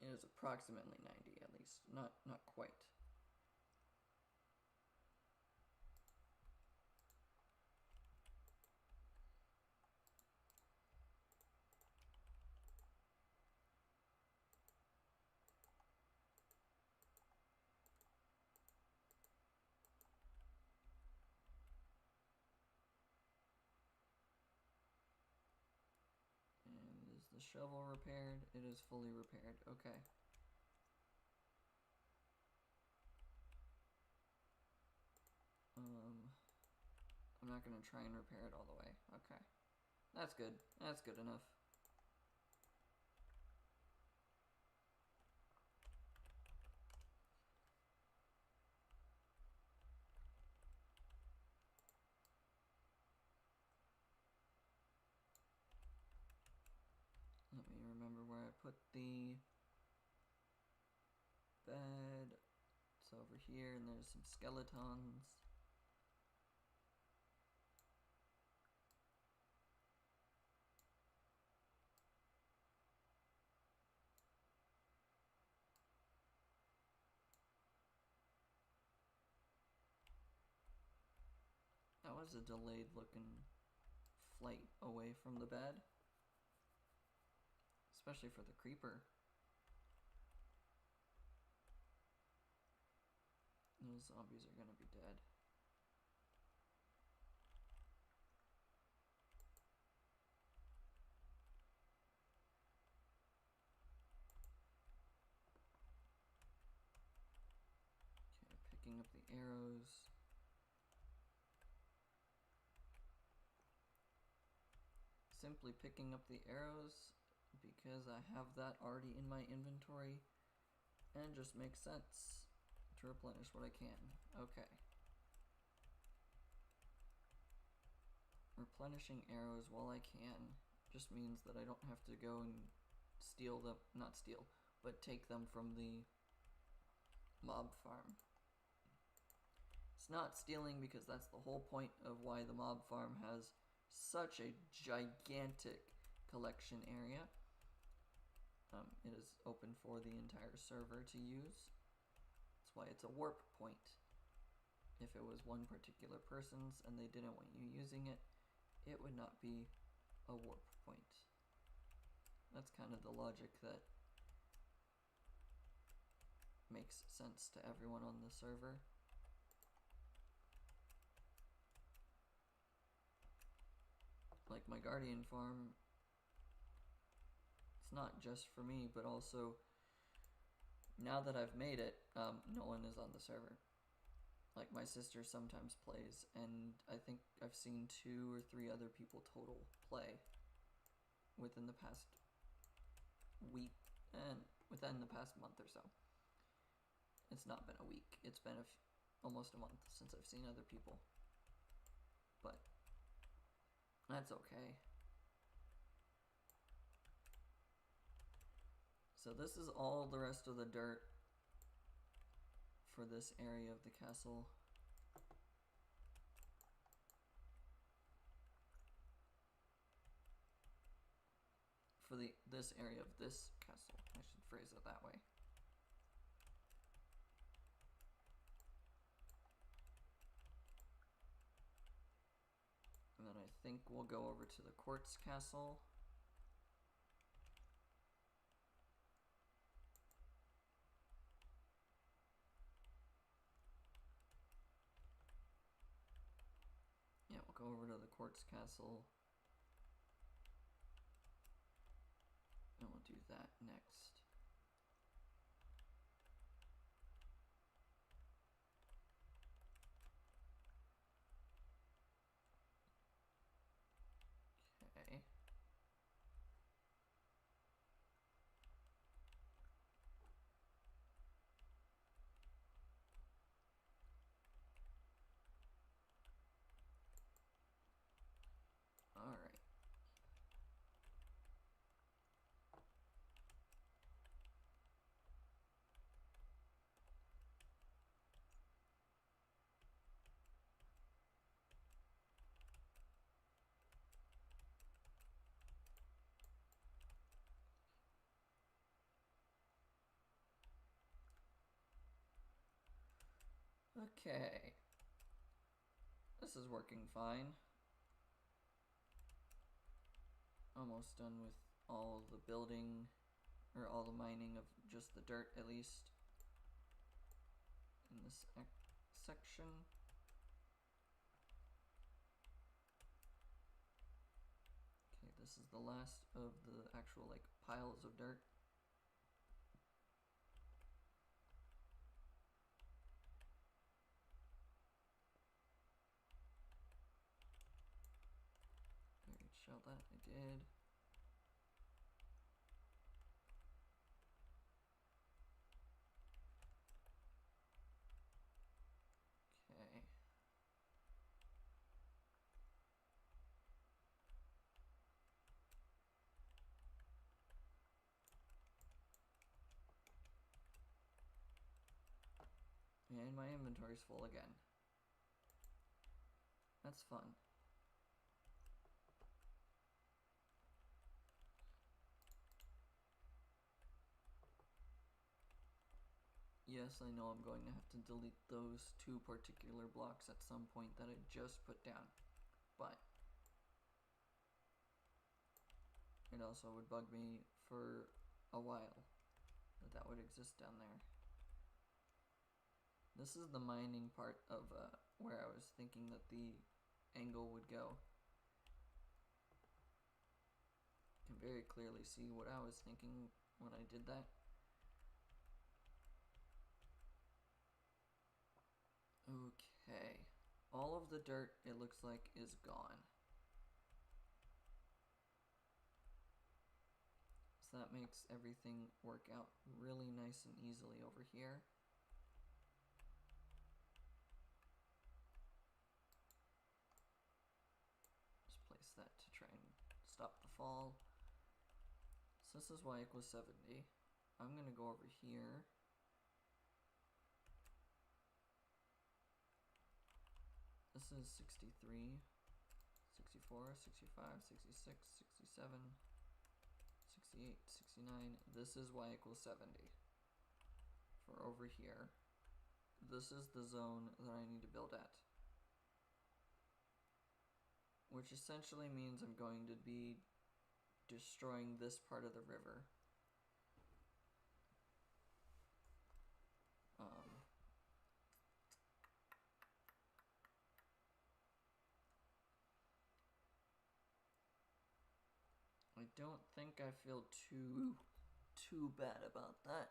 It is approximately 90 at least, not quite. The shovel repaired? It is fully repaired. Okay. I'm not gonna try and repair it all the way. Okay. That's good. That's good enough. Let me remember where I put the bed. It's over here, and there's some skeletons. That was a delayed looking flight away from the bed. Especially for the creeper. Those zombies are gonna be dead. Okay, picking up the arrows. Simply picking up the arrows because I have that already in my inventory and just makes sense to replenish what I can. Okay. Replenishing arrows while I can just means that I don't have to go and steal them, not steal, but take them from the mob farm. It's not stealing because that's the whole point of why the mob farm has such a gigantic collection area. It is open for the entire server to use. That's why it's a warp point. If it was one particular person's and they didn't want you using it, it would not be a warp point. That's kind of the logic that makes sense to everyone on the server. Like my Guardian farm, it's not just for me, but also now that I've made it, no one is on the server. like my sister sometimes plays, and I think I've seen 2 or 3 other people total play within the past week and within the past month or so. It's not been a week, it's been almost a month since I've seen other people, but that's okay. So this is all the rest of the dirt for this area of the castle. For this area of this castle, I should phrase it that way. And then I think we'll go over to the quartz castle. Yeah, we'll go over to the quartz castle. And we'll do that next. Okay. All right. Okay. This is working fine. Almost done with all the building, or all the mining of just the dirt at least, in this section. Okay, this is the last of the actual like piles of dirt. Shell that, I did. Okay. And my inventory's full again. That's fun. Yes, I know I'm going to have to delete those 2 particular blocks at some point that I just put down, but it also would bug me for a while that would exist down there. This is the mining part of where I was thinking that the angle would go. You can very clearly see what I was thinking when I did that. Okay, all of the dirt, it looks like, is gone. So that makes everything work out really nice and easily over here. Just place that to try and stop the fall. So this is y equals 70. I'm gonna go over here. This is 63, 64, 65, 66, 67, 68, 69. This is y equals 70 for over here. This is the zone that I need to build at, which essentially means I'm going to be destroying this part of the river. I don't think I feel too bad about that.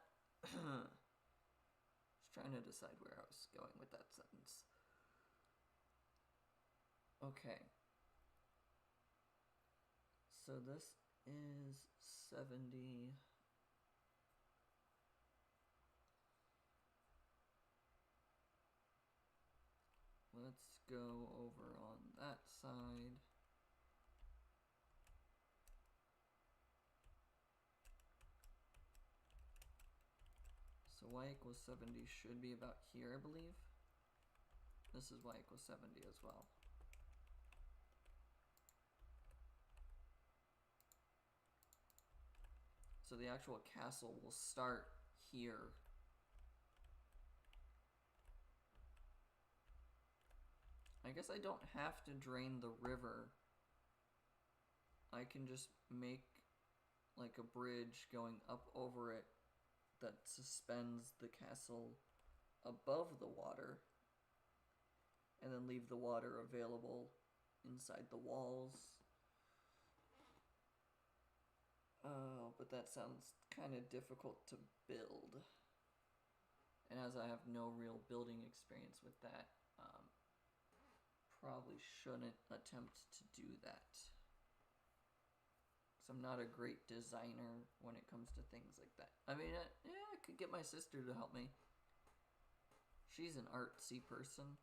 Just trying to decide where I was going with that sentence. Okay. So this is 70. Let's go over on that side. So y equals 70 should be about here, I believe. This is y equals 70 as well. So the actual castle will start here. I guess I don't have to drain the river. I can just make like a bridge going up over it that suspends the castle above the water, and then leave the water available inside the walls. Oh, but that sounds kind of difficult to build. And as I have no real building experience with that, probably shouldn't attempt to do that. Because I'm not a great designer when it comes to things like that. I mean, yeah, I could get my sister to help me. She's an artsy person.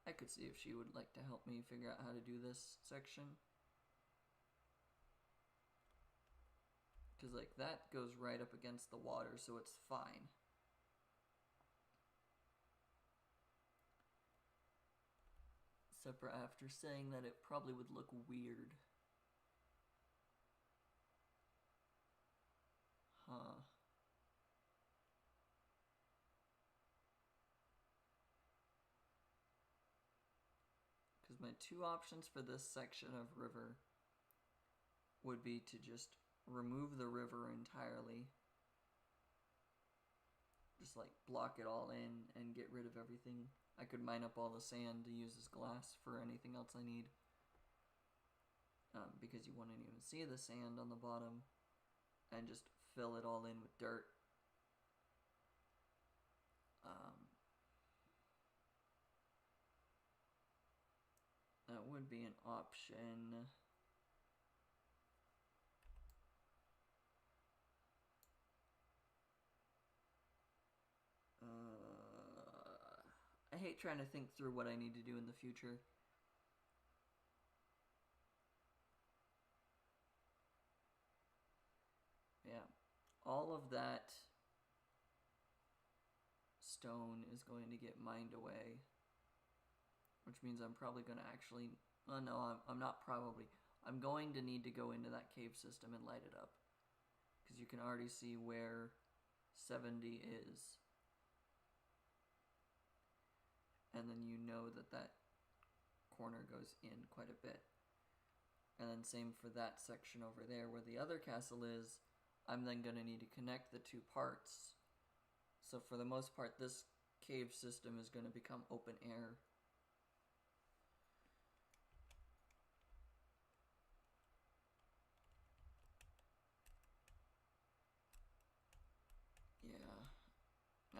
I could see if she would like to help me figure out how to do this section. Because, like, that goes right up against the water, so it's fine. Except for after saying that it probably would look weird. Huh. Because my two options for this section of river would be to just remove the river entirely. Just like block it all in and get rid of everything. I could mine up all the sand to use as glass for anything else I need. Because you wouldn't even see the sand on the bottom. And just fill it all in with dirt. That would be an option. I hate trying to think through what I need to do in the future. Yeah, all of that stone is going to get mined away, which means I'm probably going to actually, oh no, I'm not probably, I'm going to need to go into that cave system and light it up, because you can already see where 70 is. And then you know that that corner goes in quite a bit. And then same for that section over there where the other castle is. I'm then going to need to connect the two parts. So for the most part, this cave system is going to become open air.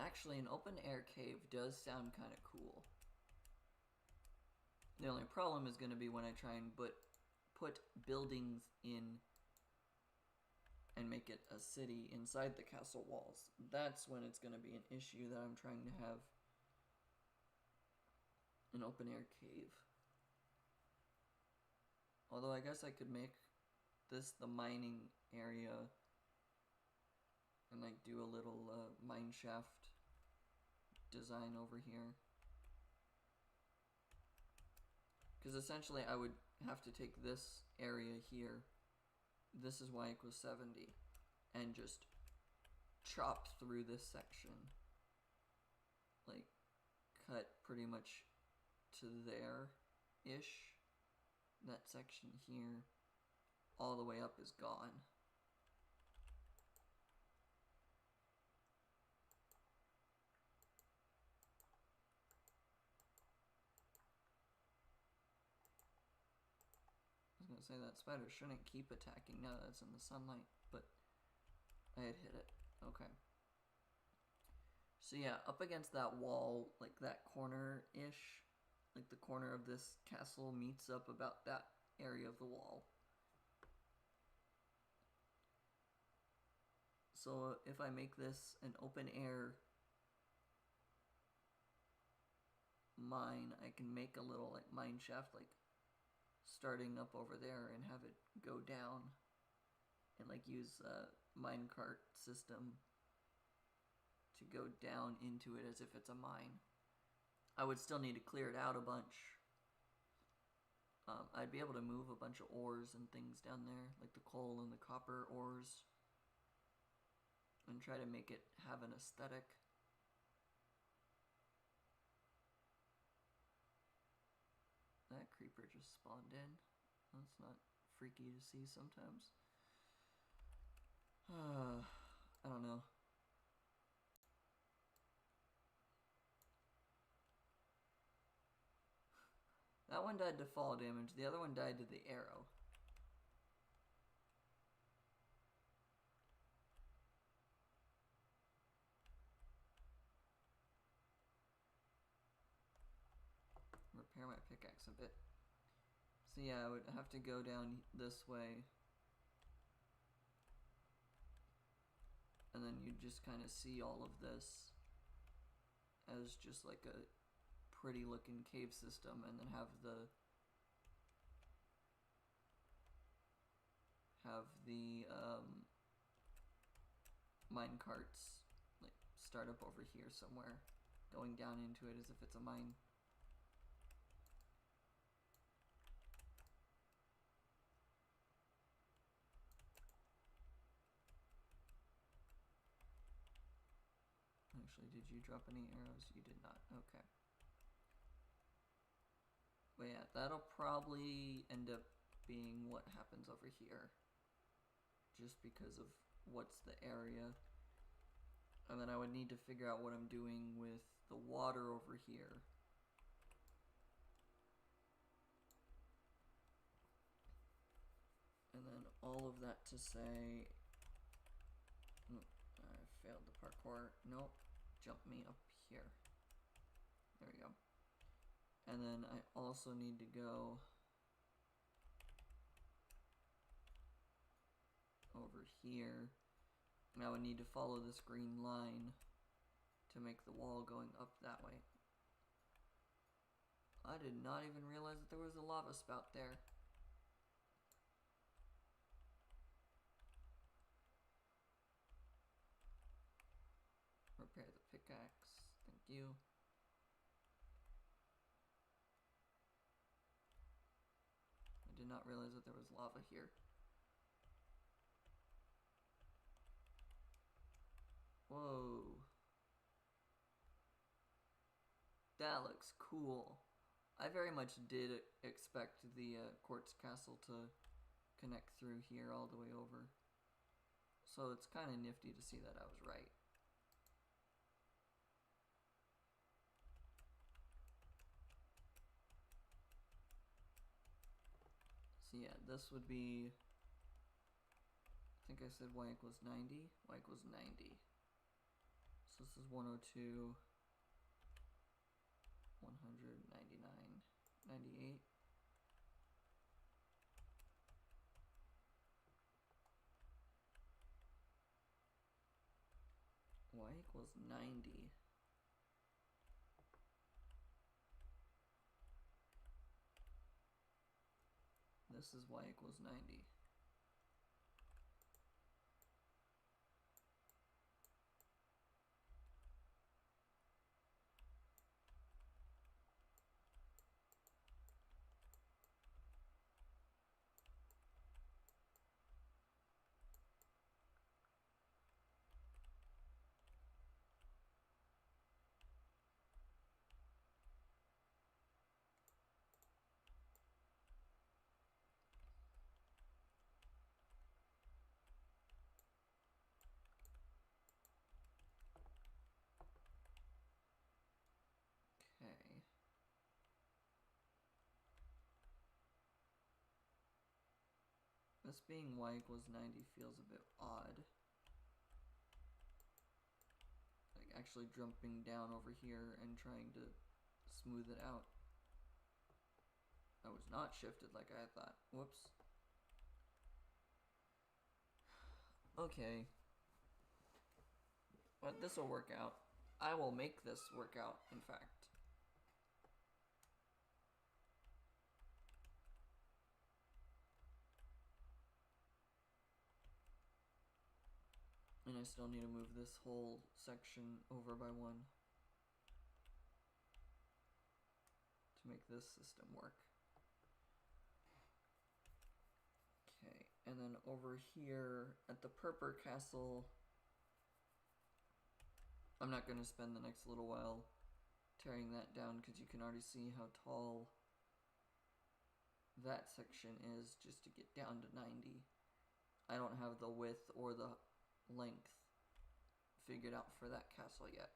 Actually, an open air cave does sound kind of cool. The only problem is going to be when I try and put buildings in and make it a city inside the castle walls. That's when it's going to be an issue that I'm trying to have an open air cave. Although I guess I could make this the mining area and like do a little mine shaft design over here. Because essentially I would have to take this area here, this is y equals 70, and just chop through this section. Like, cut pretty much to there-ish. That section here, all the way up is gone. I was gonna say that spider shouldn't keep attacking now that it's in the sunlight, but I had hit it. Okay. So yeah, up against that wall, like that corner-ish, like the corner of this castle meets up about that area of the wall. So if I make this an open air mine, I can make a little like mine shaft like starting up over there and have it go down and like use a minecart system to go down into it as if it's a mine. I would still need to clear it out a bunch. I'd be able to move a bunch of ores and things down there, like the coal and the copper ores, and try to make it have an aesthetic. That creeper just spawned in. That's not freaky to see sometimes. I don't know. That one died to fall damage. The other one died to the arrow. Repair my pickaxe a bit. So yeah, I would have to go down this way. And then you just kind of see all of this as just like a pretty looking cave system, and then have the mine carts like start up over here somewhere, going down into it as if it's a mine. Actually, did you drop any arrows? You did not. Okay. But yeah, that'll probably end up being what happens over here, just because of what's the area. And then I would need to figure out what I'm doing with the water over here. And then all of that to say, I failed the parkour. Nope, jump me up here. There we go. And then I also need to go over here. And I would need to follow this green line to make the wall going up that way. I did not even realize that there was a lava spout there. Repair the pickaxe. Thank you. I did not realize that there was lava here. Whoa. That looks cool. I very much did expect the quartz castle to connect through here all the way over. So it's kind of nifty to see that I was right. So yeah, this would be, I think I said y equals 90. Y equals 90. So this is 102, 199, 98. Y equals 90. This is y equals 90. Okay. This being y equals 90 feels a bit odd. Like, actually jumping down over here and trying to smooth it out. I was not shifted like I thought. Whoops. Okay. But this will work out. I will make this work out, in fact. And I still need to move this whole section over by 1 to make this system work. Okay, and then over here at the Purpur Castle, I'm not going to spend the next little while tearing that down because you can already see how tall that section is just to get down to 90. I don't have the width or the length figured out for that castle yet.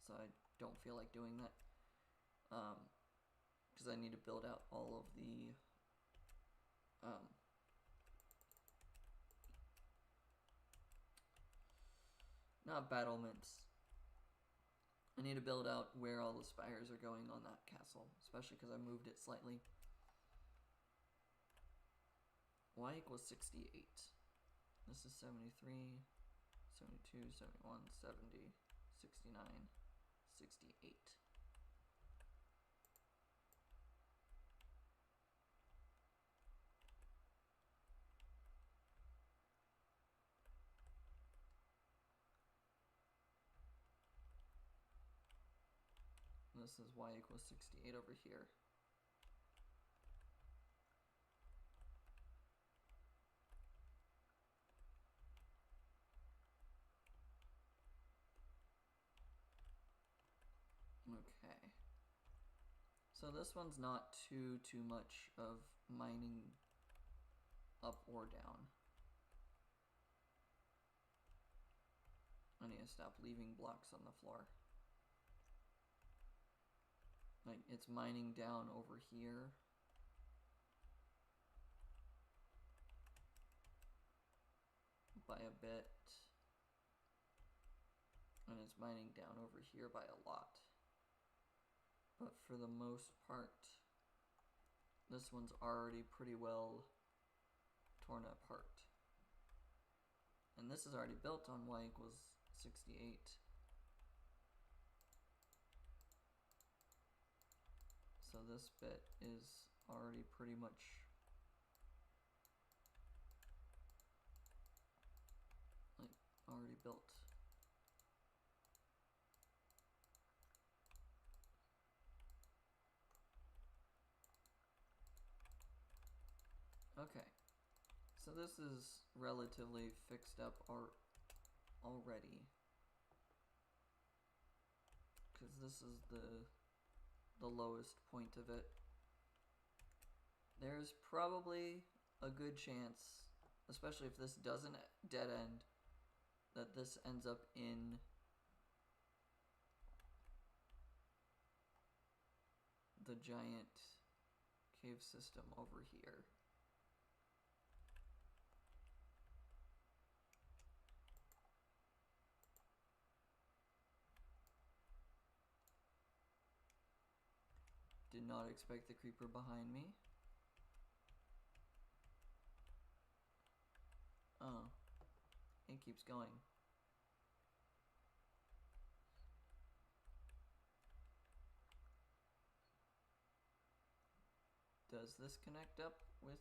So I don't feel like doing that. Because I need to build out all of the not battlements. I need to build out where all the spires are going on that castle, especially because I moved it slightly. Y equals 68. This is 73, 72, 71, 70, 69, 68. This is y equals 68 over here. Okay. So this one's not too much of mining up or down. I need to stop leaving blocks on the floor. Like, it's mining down over here. By a bit. And it's mining down over here by a lot. But for the most part, this one's already pretty well torn apart. And this is already built on y equals 68. So this bit is already pretty much like already built. Okay, so this is relatively fixed up already, because this is the lowest point of it. There's probably a good chance, especially if this doesn't dead end, that this ends up in the giant cave system over here. Did not expect the creeper behind me. Oh, it keeps going. Does this connect up with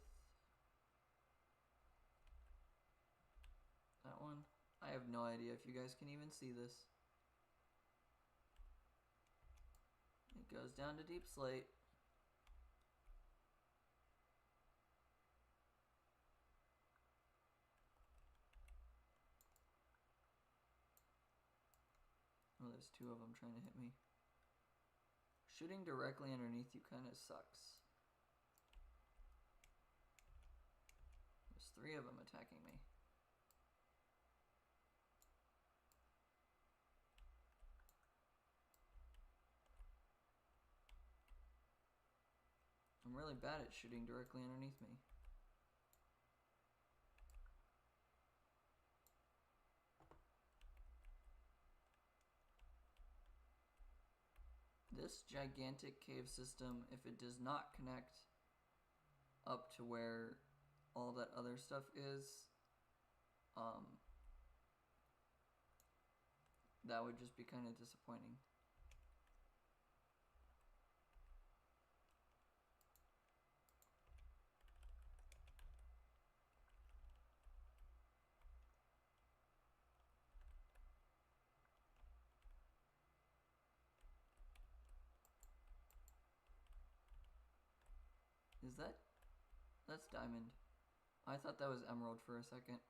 that one? I have no idea if you guys can even see this. It goes down to deep slate. Oh, there's two of them trying to hit me. Shooting directly underneath you kind of sucks. There's three of them attacking me. I'm really bad at shooting directly underneath me. this gigantic cave system, if it does not connect up to where all that other stuff is, that would just be kind of disappointing. Is that... That's diamond. I thought that was emerald for a second.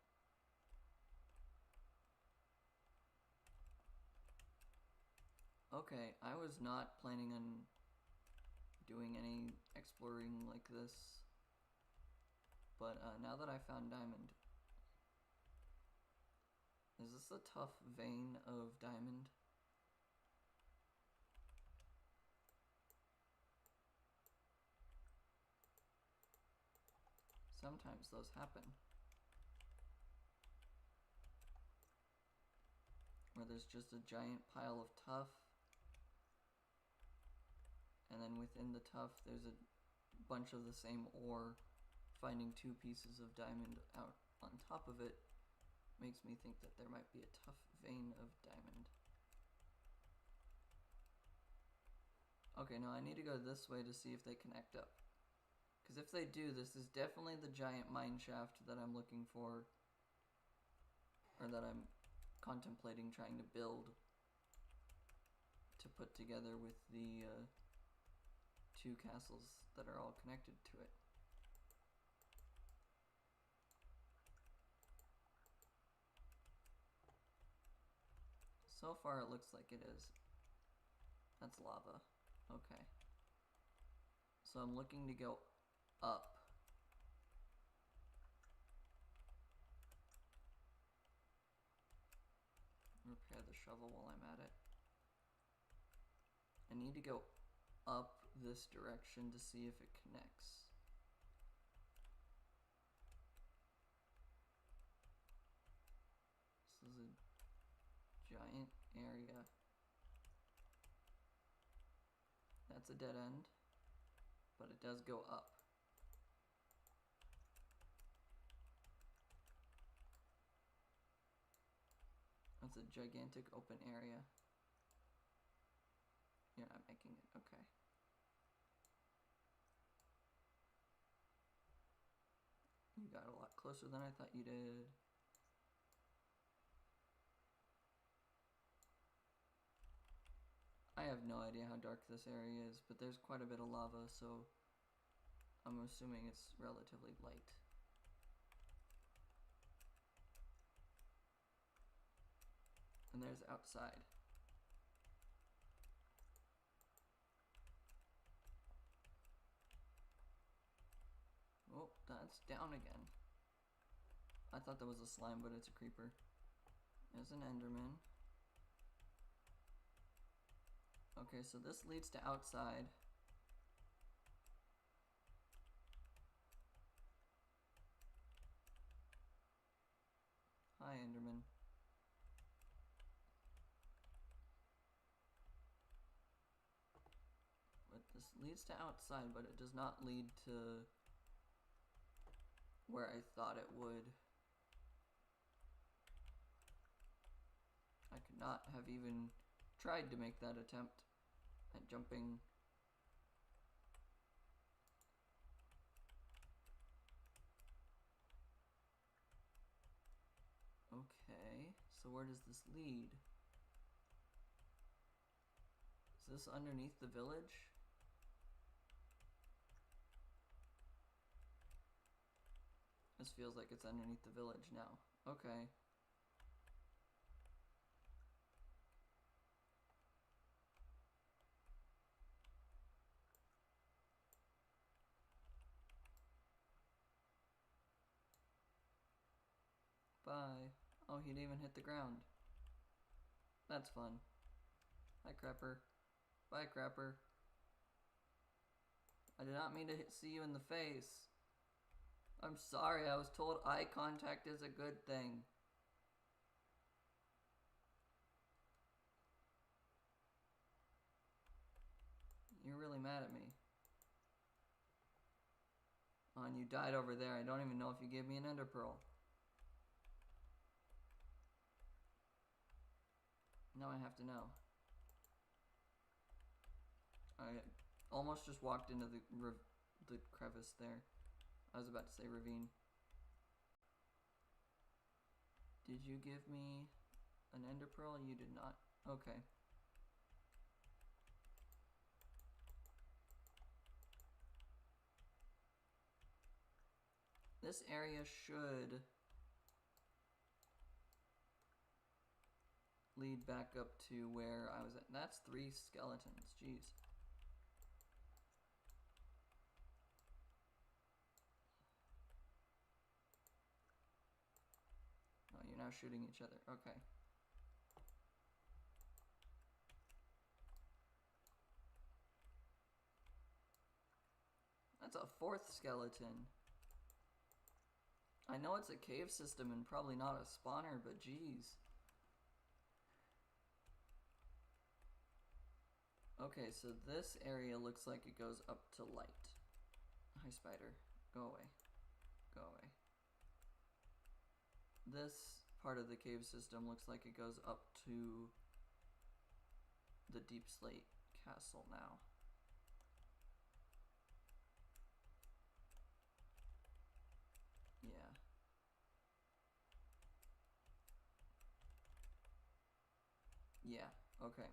Okay, I was not planning on doing any exploring like this. But now that I found diamond... Is this a tough vein of diamond? Sometimes those happen. Where there's just a giant pile of tuff, and then within the tuff there's a bunch of the same ore. Finding 2 pieces of diamond out on top of it makes me think that there might be a tough vein of diamond. Okay, no, I need to go this way to see if they connect up. Because if they do, this is definitely the giant mine shaft that I'm looking for. Or that I'm contemplating trying to build. To put together with the 2 castles that are all connected to it. So far it looks like it is. That's lava. Okay. So I'm looking to go up. Repair the shovel while I'm at it. I need to go up this direction to see if it connects. This is a giant area. That's a dead end, but it does go up. That's a gigantic open area. You're not making it, okay. You got a lot closer than I thought you did. I have no idea how dark this area is, but there's quite a bit of lava, so I'm assuming it's relatively light. And there's outside. Oh, that's down again. I thought that was a slime, but it's a creeper. There's an enderman. Okay, so this leads to outside. Hi, enderman. But this leads to outside, but it does not lead to where I thought it would. I could not have even tried to make that attempt at jumping. Okay, so where does this lead? Is this underneath the village? This feels like it's underneath the village now. Okay. Bye. Oh, he didn't even hit the ground. That's fun. Hi, Crapper. Bye, Crapper. I did not mean to see you in the face. I'm sorry, I was told eye contact is a good thing. really mad at me. Oh, and you died over there. I don't even know if you gave me an ender pearl. Now I have to know. I almost just walked into the crevice there. I was about to say ravine. Did you give me an ender pearl? You did not. Okay. This area should lead back up to where I was at. That's 3 skeletons. Jeez. Oh, you're now shooting each other. Okay. That's a 4th skeleton. I know it's a cave system and probably not a spawner, but geez. Okay, so this area looks like it goes up to light. Hi, spider. Go away. Go away. This part of the cave system looks like it goes up to the deep slate castle now. Yeah. Yeah, okay.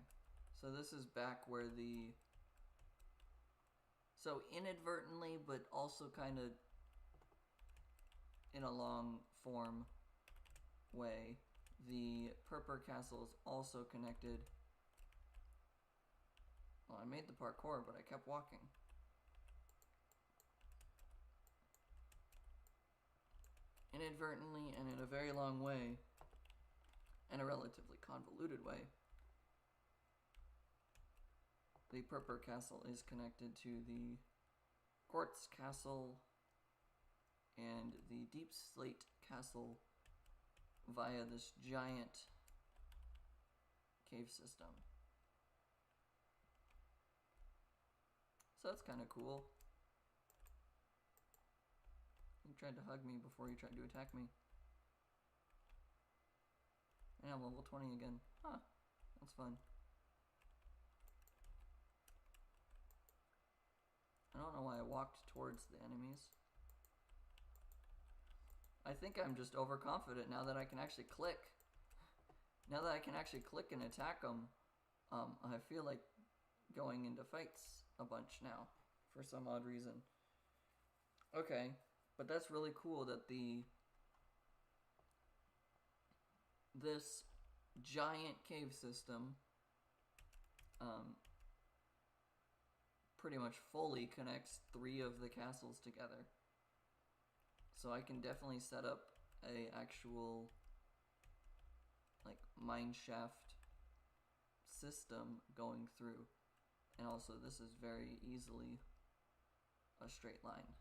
So this is back where the... So inadvertently, but also kind of in a long form way, the Purpur Castle is also connected. Well, I made the parkour, but I kept walking. Inadvertently and in a very long way, and a relatively convoluted way, the Purpur Castle is connected to the Quartz Castle and the Deep Slate Castle via this giant cave system. So that's kind of cool. You tried to hug me before you tried to attack me. And I'm level 20 again. Huh, that's fun. I don't know why I walked towards the enemies. I think I'm just overconfident now that I can actually click. Now that I can actually click and attack them, I feel like going into fights a bunch now for some odd reason. Okay, but that's really cool that this giant cave system pretty much fully connects 3 of the castles together. So I can definitely set up a actual like mine shaft system going through. And also this is very easily a straight line.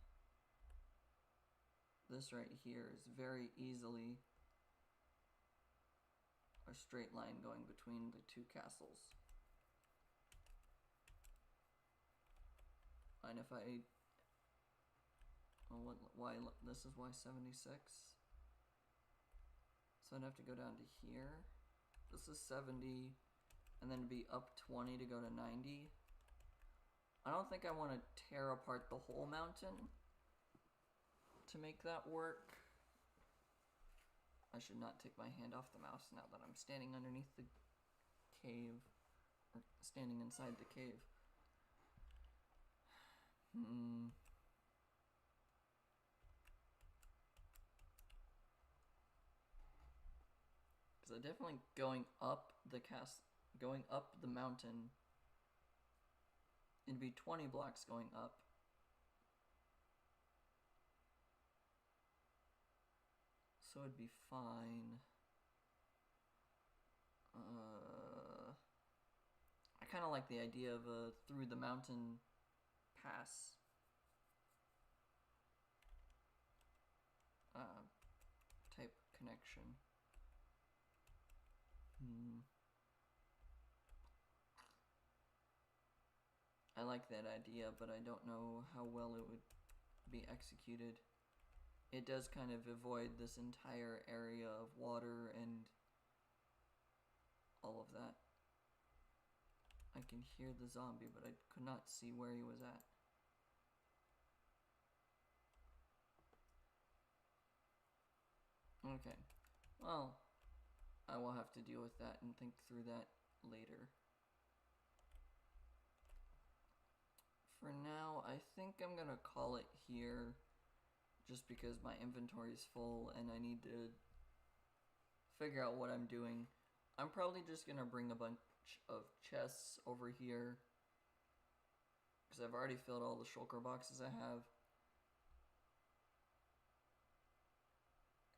This right here is very easily a straight line going between the 2 castles. And if I, well, why, this is why 76. So I'd have to go down to here. This is 70, and then be up 20 to go to 90. I don't think I want to tear apart the whole mountain to make that work. I should not take my hand off the mouse now that I'm standing underneath the cave, or standing inside the cave. Because I definitely going up the mountain, it'd be 20 blocks going up. So it'd be fine. I kind of like the idea of a through the mountain pass. Type connection. I like that idea, but I don't know how well it would be executed. It does kind of avoid this entire area of water and all of that. I can hear the zombie, but I could not see where he was at. Okay, well, I will have to deal with that and think through that later. For now, I think I'm gonna call it here, just because my inventory is full and I need to figure out what I'm doing. I'm probably just gonna bring a bunch of chests over here, because I've already filled all the shulker boxes I have.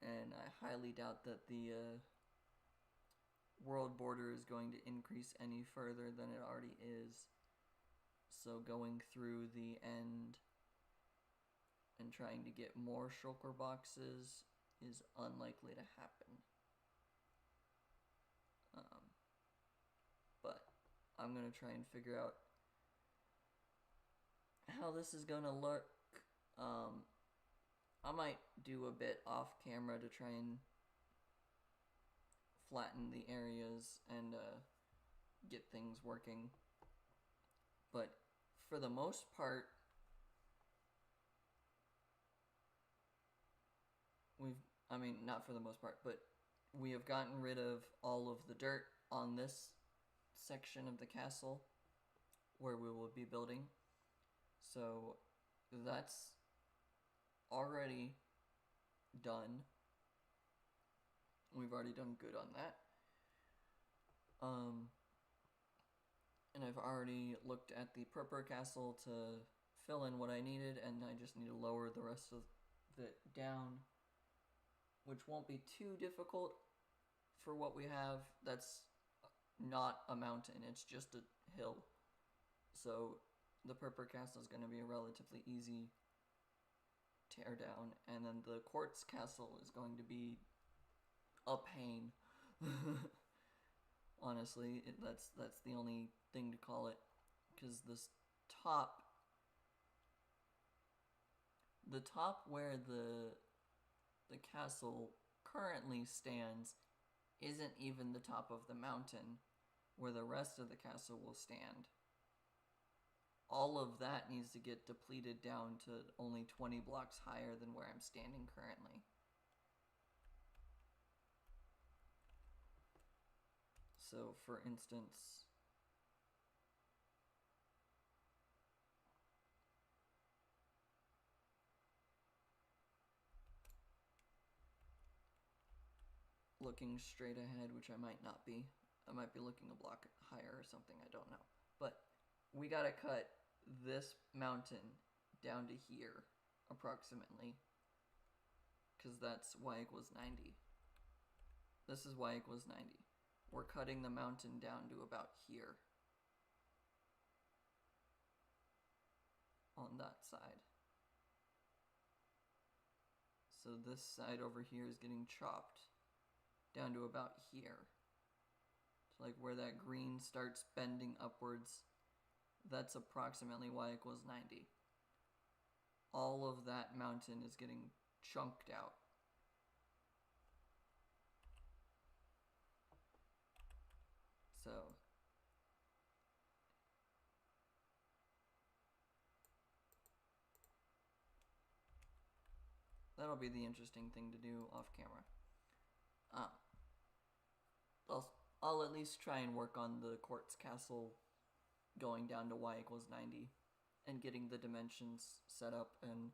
And I highly doubt that the world border is going to increase any further than it already is. So going through the end and trying to get more shulker boxes is unlikely to happen. But I'm going to try and figure out how this is going to look. I might do a bit off camera to try and flatten the areas and get things working. But for the most part, not for the most part, but we have gotten rid of all of the dirt on this section of the castle where we will be building. So that's already done. We've already done good on that. And I've already looked at the purple castle to fill in what I needed, and I just need to lower the rest of it down, which won't be too difficult for what we have. That's not a mountain, it's just a hill. So the purple castle is going to be a relatively easy tear down, and then the quartz castle is going to be a pain. Honestly, that's the only thing to call it, because this top where the castle currently stands isn't even the top of the mountain where the rest of the castle will stand. All of that needs to get depleted down to only 20 blocks higher than where I'm standing currently. So, for instance, looking straight ahead, which I might not be. I might be looking a block higher or something, I don't know. But we gotta cut this mountain down to here, approximately, because that's y equals 90. This is y equals 90. We're cutting the mountain down to about here on that side. So this side over here is getting chopped down to about here. So like where that green starts bending upwards, that's approximately y equals 90. All of that mountain is getting chunked out. So that'll be the interesting thing to do off camera. I'll at least try and work on the quartz castle going down to y equals 90 and getting the dimensions set up, and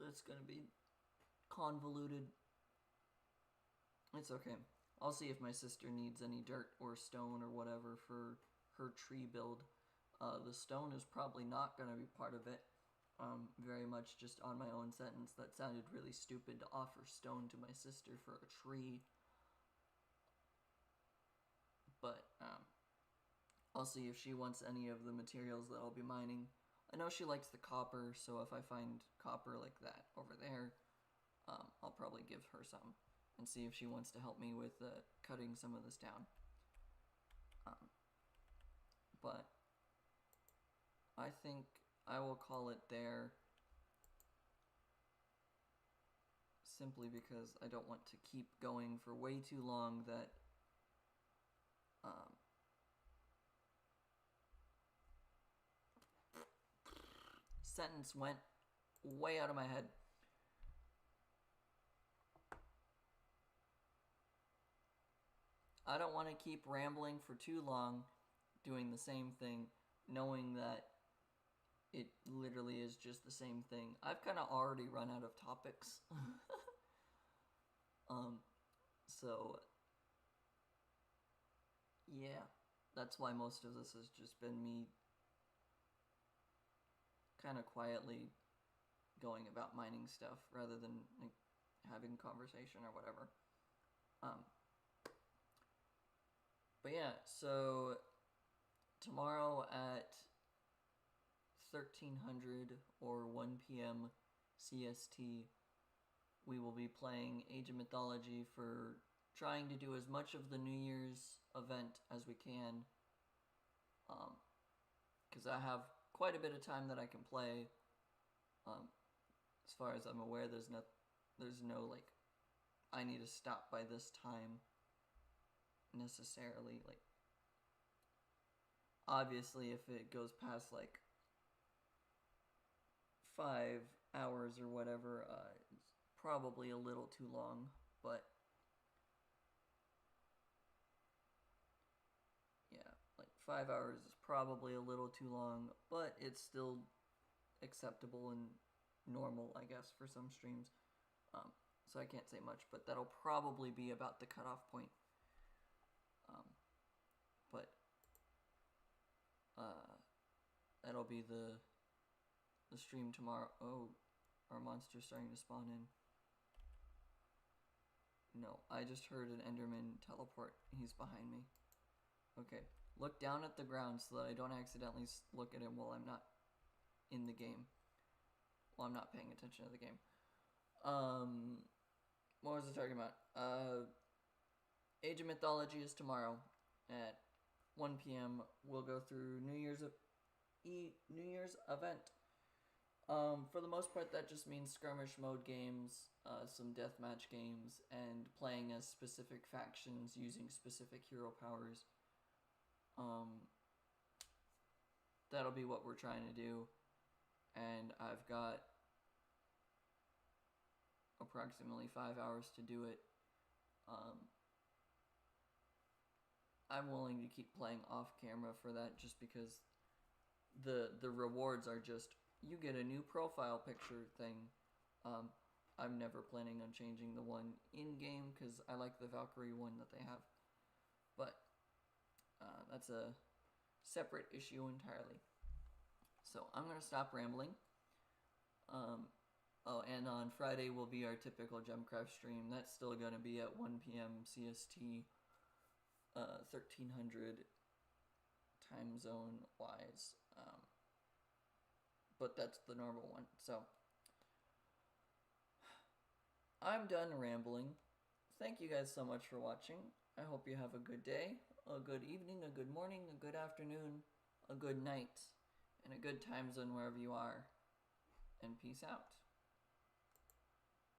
that's gonna be convoluted. It's okay. I'll see if my sister needs any dirt or stone or whatever for her tree build. The stone is probably not going to be part of it. Very much just on my own sentence. That sounded really stupid to offer stone to my sister for a tree. But I'll see if she wants any of the materials that I'll be mining. I know she likes the copper, so if I find copper like that over there, I'll probably give her some and see if she wants to help me with cutting some of this down. but I think I will call it there, simply because I don't want to keep going for way too long that sentence went way out of my head. I don't want to keep rambling for too long doing the same thing, knowing that it literally is just the same thing. I've kind of already run out of topics. So yeah, that's why most of this has just been me kind of quietly going about mining stuff rather than like having conversation or whatever. But yeah, so tomorrow at 1300 or 1 p.m. CST, we will be playing Age of Mythology for trying to do as much of the New Year's event as we can. Because I have quite a bit of time that I can play. As far as I'm aware, there's no like, I need to stop by this time necessarily. Like, obviously, if it goes past like 5 hours or whatever, it's probably a little too long, but yeah, like 5 hours is probably a little too long, but it's still acceptable and normal, I guess, for some streams. So I can't say much, but that'll probably be about the cutoff point. But that'll be the stream tomorrow. Oh, our monster's starting to spawn in. No, I just heard an Enderman teleport. He's behind me. Okay, look down at the ground so that I don't accidentally look at him while I'm not in the game. Well, I'm not paying attention to the game. What was I talking about? Age of Mythology is tomorrow at 1 p.m. We'll go through New Year's event. For the most part, that just means skirmish mode games, some deathmatch games, and playing as specific factions using specific hero powers. That'll be what we're trying to do, and I've got approximately 5 hours to do it. I'm willing to keep playing off camera for that, just because the rewards are just, you get a new profile picture thing. I'm never planning on changing the one in-game because I like the Valkyrie one that they have. But that's a separate issue entirely. So I'm going to stop rambling. Oh, and on Friday will be our typical Gemcraft stream. That's still going to be at 1 p.m. CST, 1300 time zone wise. But that's the normal one. So I'm done rambling. Thank you guys so much for watching. I hope you have a good day, a good evening, a good morning, a good afternoon, a good night, and a good time zone wherever you are. And peace out.